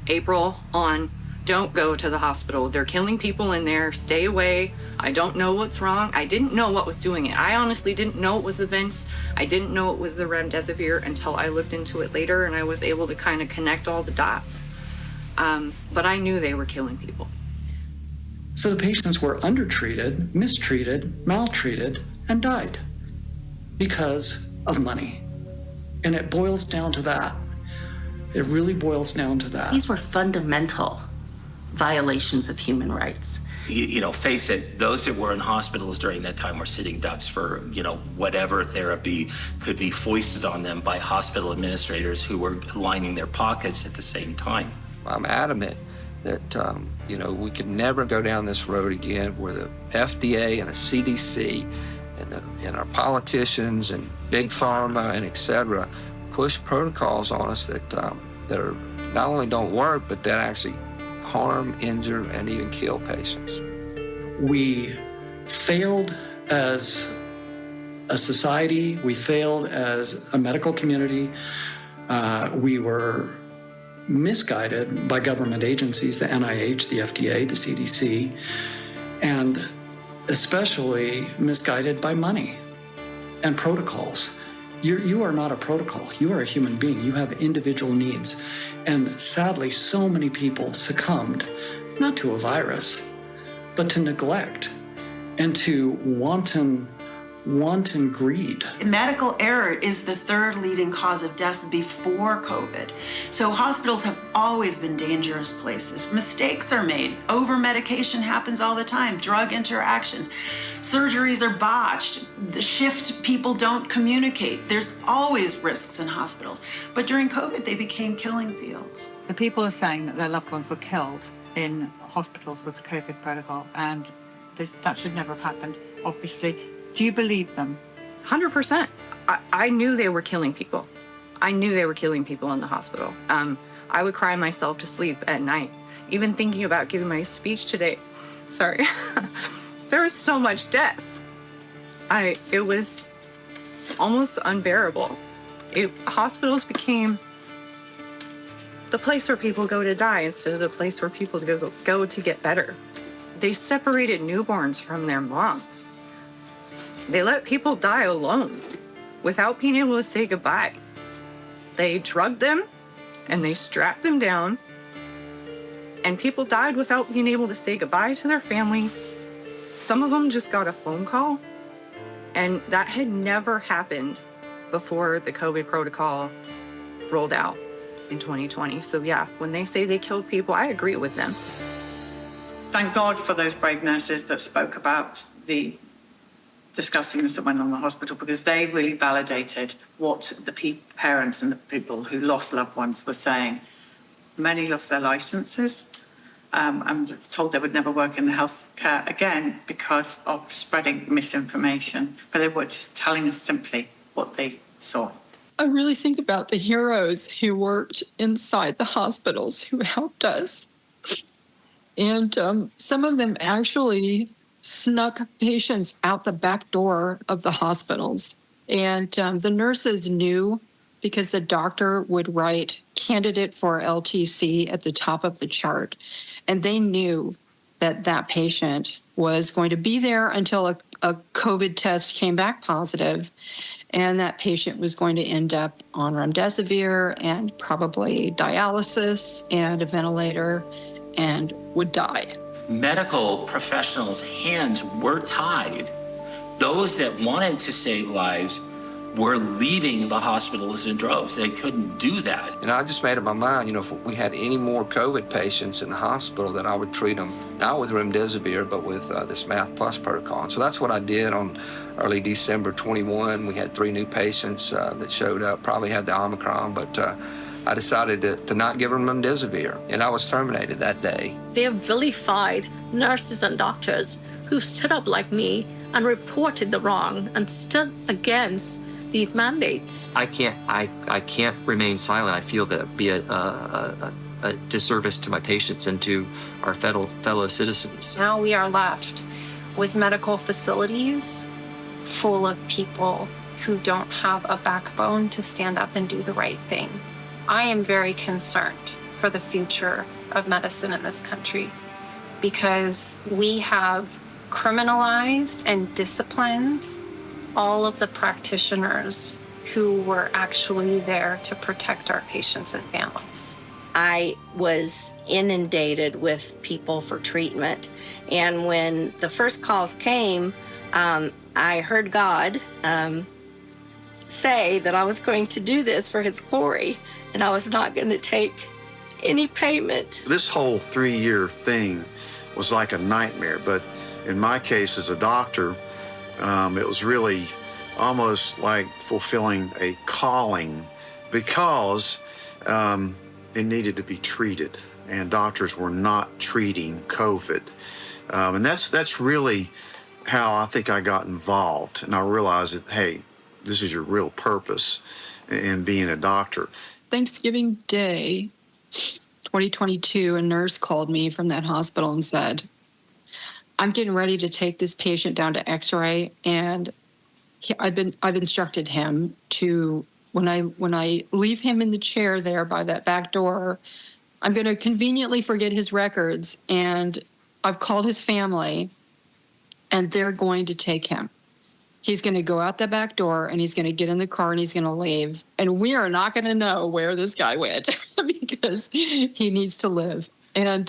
April on, don't go to the hospital. They're killing people in there. Stay away. I don't know what's wrong. I didn't know what was doing it. I honestly didn't know it was the vents. I didn't know it was the remdesivir until I looked into it later and I was able to kind of connect all the dots. But I knew they were killing people. So the patients were undertreated, mistreated, maltreated, and died because of money. And it boils down to that. It really boils down to that. These were fundamental violations of human rights. You know, face it, those that were in hospitals during that time were sitting ducks for, you know, whatever therapy could be foisted on them by hospital administrators who were lining their pockets at the same time. I'm adamant that, you know, we can never go down this road again where the FDA and the CDC and our politicians and big pharma and et cetera push protocols on us that are not only don't work, but that actually harm, injure, and even kill patients. We failed as a society. We failed as a medical community. We were misguided by government agencies, the NIH, the FDA, the CDC, and especially misguided by money and protocols. You are not a protocol. You are a human being. You have individual needs. And sadly, so many people succumbed, not to a virus, but to neglect and to wanton greed. Medical error is the third leading cause of death before COVID. So hospitals have always been dangerous places. Mistakes are made. Over-medication happens all the time. Drug interactions. Surgeries are botched. The shift people don't communicate. There's always risks in hospitals. But during COVID, they became killing fields. The people are saying that their loved ones were killed in hospitals with the COVID protocol, and that should never have happened, obviously. Do you believe them? 100%. I knew they were killing people. I knew they were killing people in the hospital. I would cry myself to sleep at night. Even thinking about giving my speech today, sorry, there was so much death. It was almost unbearable. Hospitals became the place where people go to die instead of the place where people go to get better. They separated newborns from their moms. They let people die alone without being able to say goodbye. They drugged them and they strapped them down, and people died without being able to say goodbye to their family. Some of them just got a phone call, and that had never happened before the COVID protocol rolled out in 2020. So yeah, when they say they killed people, I agree with them. Thank God for those brave nurses that spoke about the disgustingness that went on in the hospital, because they really validated what the parents and the people who lost loved ones were saying. Many lost their licenses. I'm told they would never work in the healthcare again because of spreading misinformation, but they were just telling us simply what they saw. I really think about the heroes who worked inside the hospitals who helped us. And some of them actually snuck patients out the back door of the hospitals. And the nurses knew, because the doctor would write candidate for LTC at the top of the chart. And they knew that that patient was going to be there until a COVID test came back positive. And that patient was going to end up on remdesivir and probably dialysis and a ventilator and would die. Medical professionals' hands were tied. Those that wanted to save lives were leaving the hospitals in droves. They couldn't do that. And I just made up my mind, you know, if we had any more COVID patients in the hospital, that I would treat them not with remdesivir, but with this Math Plus protocol. And so that's what I did on early December 21. We had 3 new patients that showed up, probably had the Omicron, but I decided to not give them remdesivir, and I was terminated that day. They have vilified nurses and doctors who stood up like me and reported the wrong and stood against these mandates. I can't remain silent. I feel that it'd be a disservice to my patients and to our fellow citizens. Now we are left with medical facilities full of people who don't have a backbone to stand up and do the right thing. I am very concerned for the future of medicine in this country because we have criminalized and disciplined all of the practitioners who were actually there to protect our patients and families. I was inundated with people for treatment. And when the first calls came, I heard God say that I was going to do this for his glory, and I was not going to take any payment. This whole 3-year thing was like a nightmare, but in my case as a doctor, it was really almost like fulfilling a calling because it needed to be treated, and doctors were not treating COVID. And that's really how I think I got involved, and I realized that, hey, this is your real purpose in being a doctor. Thanksgiving Day, 2022, a nurse called me from that hospital and said, I'm getting ready to take this patient down to X-ray, and I've instructed him to, when I leave him in the chair there by that back door, I'm going to conveniently forget his records, and I've called his family, and they're going to take him. He's going to go out the back door, and he's going to get in the car, and he's going to leave. And we are not going to know where this guy went because he needs to live. And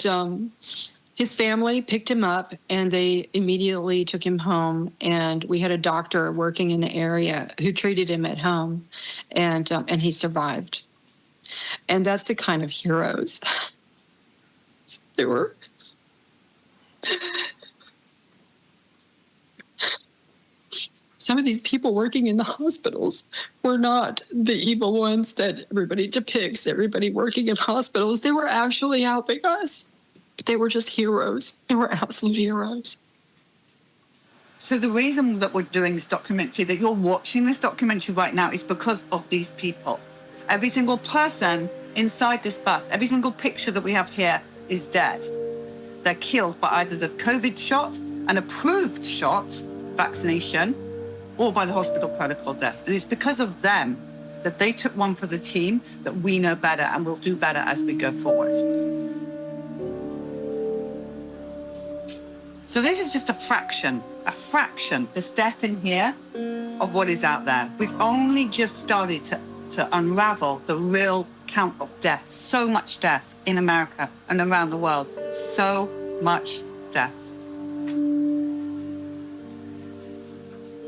his family picked him up, and they immediately took him home. And we had a doctor working in the area who treated him at home, and he survived. And that's the kind of heroes they were. Some of these people working in the hospitals were not the evil ones that everybody depicts, everybody working in hospitals. They were actually helping us. They were just heroes. They were absolute heroes. So the reason that we're doing this documentary, that you're watching this documentary right now, is because of these people. Every single person inside this bus, every single picture that we have here is dead. They're killed by either the COVID shot, an approved shot, vaccination, or by the hospital protocol deaths. And it's because of them that they took one for the team that we know better and will do better as we go forward. So this is just a fraction, this death in here of what is out there. We've only just started to unravel the real count of death. So much death in America and around the world. So much death.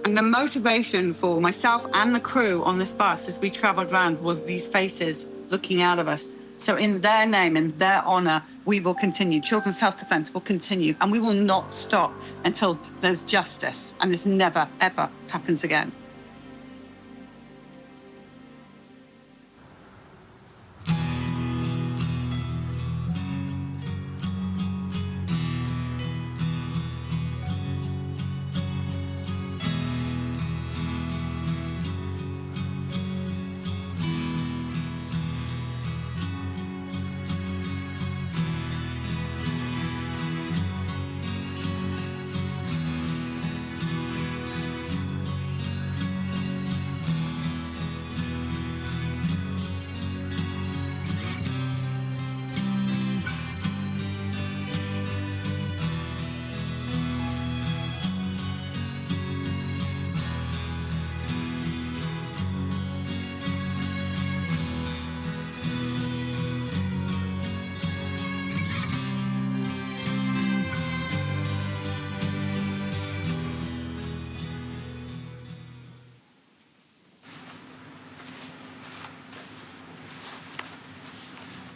And the motivation for myself and the crew on this bus as we traveled around was these faces looking out of us. So in their name, in their honor, we will continue. Children's Health Defense will continue, and we will not stop until there's justice, and this never, ever happens again.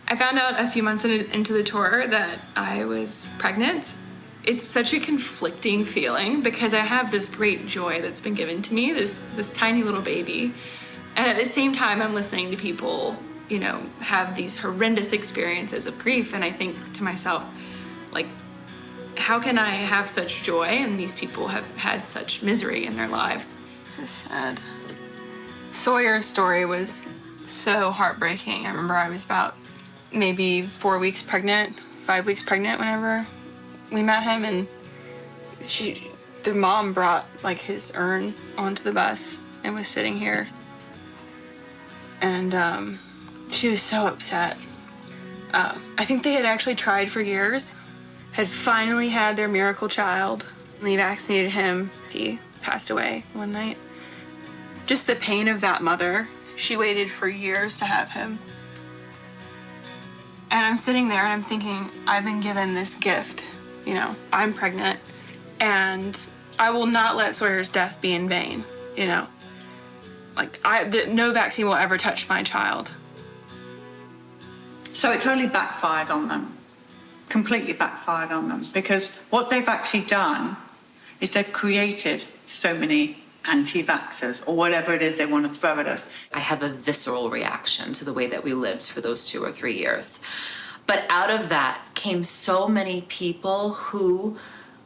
I found out a few months into the tour that I was pregnant. It's such a conflicting feeling because I have this great joy that's been given to me, this tiny little baby. And at the same time, I'm listening to people, you know, have these horrendous experiences of grief. And I think to myself, like, how can I have such joy and these people have had such misery in their lives? This is sad. Sawyer's story was so heartbreaking. I remember I was about maybe 4 weeks pregnant, 5 weeks pregnant whenever we met him, and the mom brought like his urn onto the bus and was sitting here. And she was so upset. I think they had actually tried for years, had finally had their miracle child. They vaccinated him. He passed away one night. Just the pain of that mother. She waited for years to have him. And I'm sitting there and I'm thinking, I've been given this gift. You know, I'm pregnant and I will not let Sawyer's death be in vain, you know. Like, no vaccine will ever touch my child. So it totally backfired on them, completely backfired on them, because what they've actually done is they've created so many anti-vaxxers, or whatever it is they want to throw at us. I have a visceral reaction to the way that we lived for those 2 or 3 years. But out of that came so many people who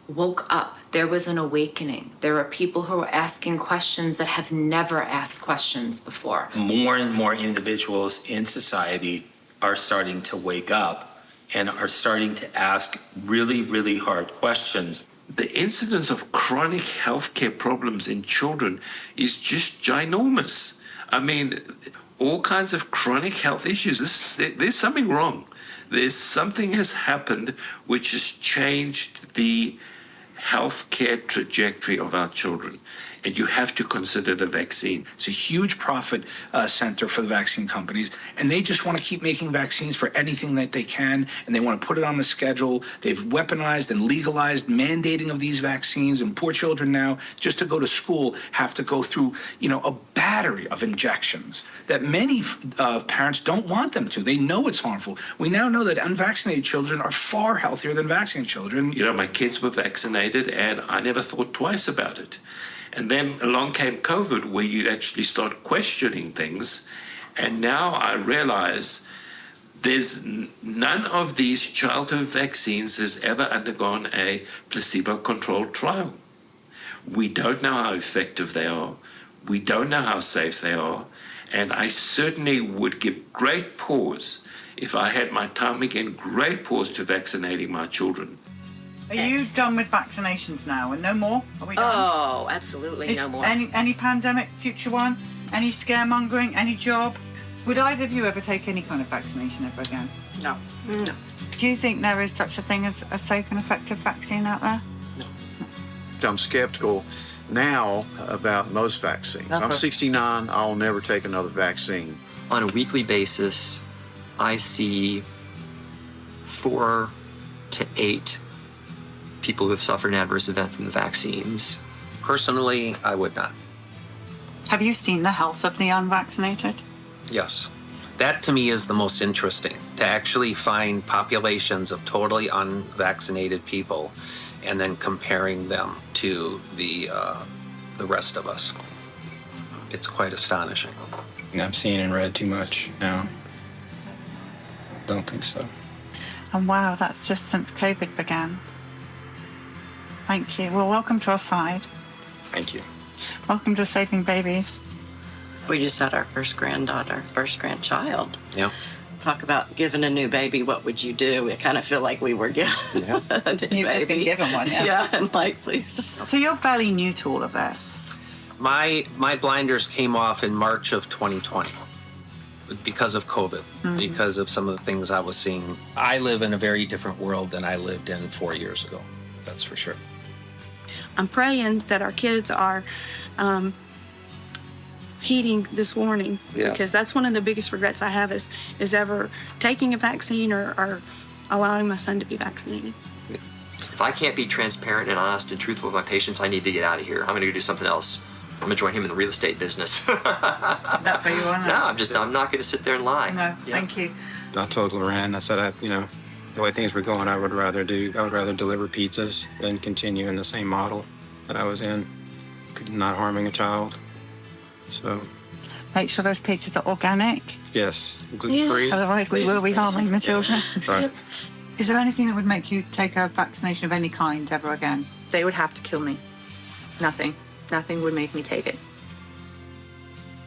woke up. There was an awakening. There are people who are asking questions that have never asked questions before. More and more individuals in society are starting to wake up and are starting to ask really, really hard questions. The incidence of chronic healthcare problems in children is just ginormous. I mean, all kinds of chronic health issues. There's something wrong. There's something has happened which has changed the healthcare trajectory of our children. And you have to consider the vaccine. It's a huge profit center for the vaccine companies, and they just want to keep making vaccines for anything that they can, and they want to put it on the schedule. They've weaponized and legalized mandating of these vaccines, and poor children now, just to go to school, have to go through, you know, a battery of injections that many parents don't want them to. They know it's harmful. We now know that unvaccinated children are far healthier than vaccinated children. You know, my kids were vaccinated, and I never thought twice about it. And then along came COVID, where you actually start questioning things. And now I realize there's none of these childhood vaccines has ever undergone a placebo-controlled trial. We don't know how effective they are. We don't know how safe they are. And I certainly would give great pause, if I had my time again, great pause to vaccinating my children. Are you done with vaccinations now and no more? Are we done? Oh, absolutely no more. Any pandemic, future one? Any scaremongering? Any job? Would either of you ever take any kind of vaccination ever again? No. No. Do you think there is such a thing as a safe and effective vaccine out there? No. I'm skeptical now about most vaccines. That's I'm right. 69. I'll never take another vaccine. On a weekly basis, I see 4 to 8 people who have suffered an adverse event from the vaccines. Personally, I would not. Have you seen the health of the unvaccinated? Yes. That to me is the most interesting, to actually find populations of totally unvaccinated people and then comparing them to the rest of us. It's quite astonishing. I've seen and read too much now. Don't think so. And wow, that's just since COVID began. Thank you. Well, welcome to our side. Thank you. Welcome to Saving Babies. We just had our first granddaughter, first grandchild. Yeah. Talk about giving a new baby, what would you do? We kind of feel like we were given a new You've just been baby. given one, yeah. Yeah, and like, please. So you're fairly new to all of this. My blinders came off in March of 2020 because of COVID, because of some of the things I was seeing. I live in a very different world than I lived in 4 years ago, that's for sure. I'm praying that our kids are heeding this warning, because that's one of the biggest regrets I have is ever taking a vaccine or allowing my son to be vaccinated. If I can't be transparent and honest and truthful with my patients, I need to get out of here. I'm going to go do something else. I'm gonna join him in the real estate business. That's where you are now. No, I'm not gonna sit there and lie. No, thank you. I told Loren, I said, the way things were going, I would rather deliver pizzas than continue in the same model that I was in, not harming a child. So. Make sure those pizzas are organic. Yes, gluten-free. Otherwise, we will be harming the children. Right. Is there anything that would make you take a vaccination of any kind ever again? They would have to kill me. Nothing. Nothing would make me take it.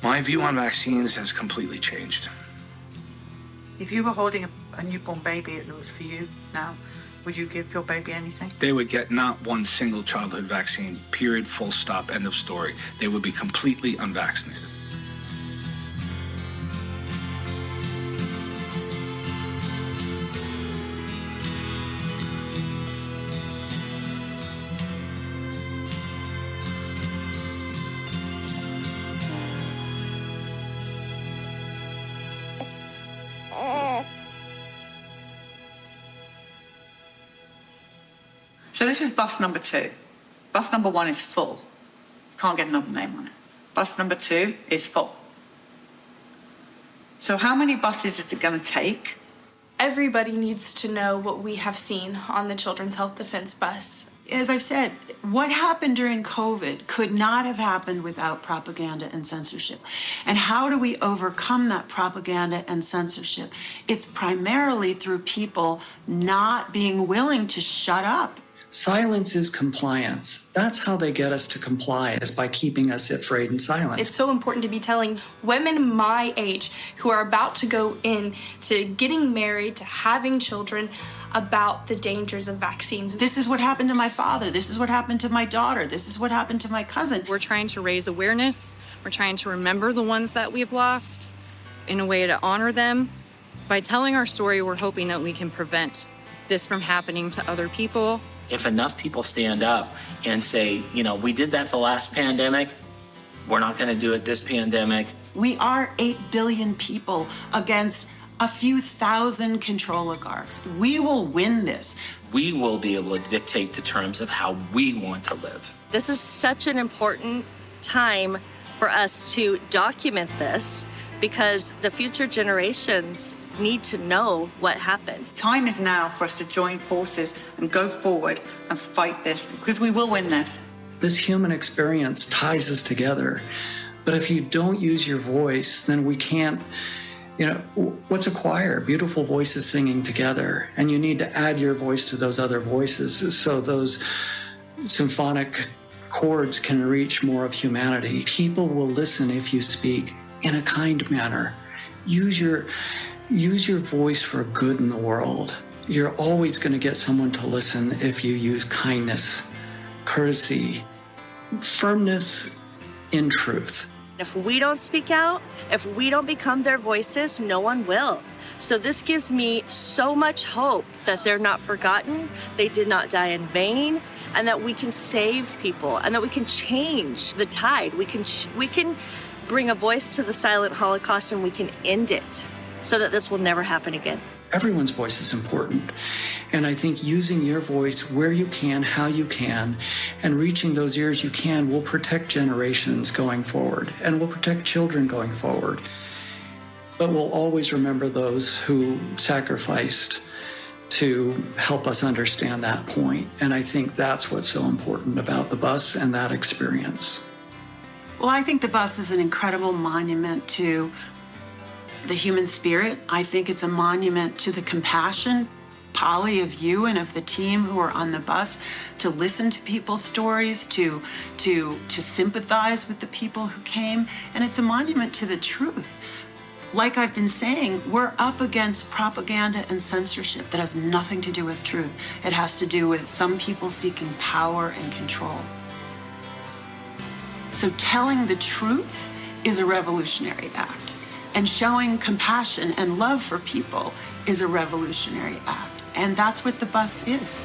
My view on vaccines has completely changed. If you were holding a newborn baby that was for you now, would you give your baby anything? They would get not one single childhood vaccine, period, full stop, end of story. They would be completely unvaccinated. So this is bus number 2. Bus number 1 is full. Can't get another name on it. Bus number 2 is full. So how many buses is it going to take? Everybody needs to know what we have seen on the Children's Health Defense Bus. As I've said, what happened during COVID could not have happened without propaganda and censorship. And how do we overcome that propaganda and censorship? It's primarily through people not being willing to shut up. Silence is compliance. That's how they get us to comply, is by keeping us afraid and silent. It's so important to be telling women my age who are about to go in to getting married, to having children, about the dangers of vaccines. This is what happened to my father. This is what happened to my daughter. This is what happened to my cousin. We're trying to raise awareness. We're trying to remember the ones that we've lost in a way to honor them. By telling our story, we're hoping that we can prevent this from happening to other people. If enough people stand up and say, we did that the last pandemic, we're not going to do it this pandemic. We are 8 billion people against a few thousand control oligarchs. We will win this. We will be able to dictate the terms of how we want to live. This is such an important time for us to document this because the future generations need to know what happened. Time is now for us to join forces and go forward and fight this because we will win this. This human experience ties us together. But if you don't use your voice, then we can't, what's a choir? Beautiful voices singing together. And you need to add your voice to those other voices so those symphonic chords can reach more of humanity. People will listen if you speak in a kind manner. Use your voice for good in the world. You're always going to get someone to listen if you use kindness, courtesy, firmness in truth. If we don't speak out, if we don't become their voices, no one will. So this gives me so much hope that they're not forgotten, they did not die in vain, and that we can save people, and that we can change the tide. We can bring a voice to the silent Holocaust, and we can end it so that this will never happen again. Everyone's voice is important. And I think using your voice where you can, how you can, and reaching those ears you can will protect generations going forward and will protect children going forward. But we'll always remember those who sacrificed to help us understand that point. And I think that's what's so important about the bus and that experience. Well, I think the bus is an incredible monument to the human spirit. I think it's a monument to the compassion, Polly, of you and of the team who are on the bus, to listen to people's stories, to sympathize with the people who came. And it's a monument to the truth. Like I've been saying, we're up against propaganda and censorship that has nothing to do with truth. It has to do with some people seeking power and control. So telling the truth is a revolutionary act. And showing compassion and love for people is a revolutionary act. And that's what the bus is.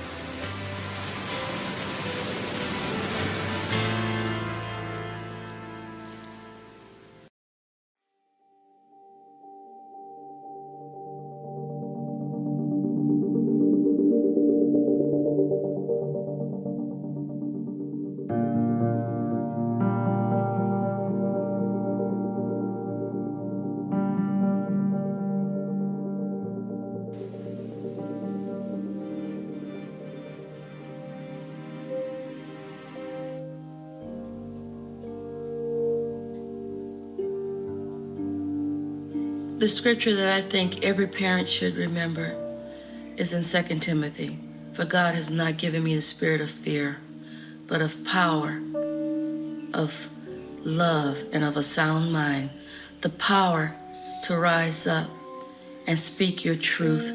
The scripture that I think every parent should remember is in 2 Timothy. For God has not given me the spirit of fear, but of power, of love, and of a sound mind. The power to rise up and speak your truth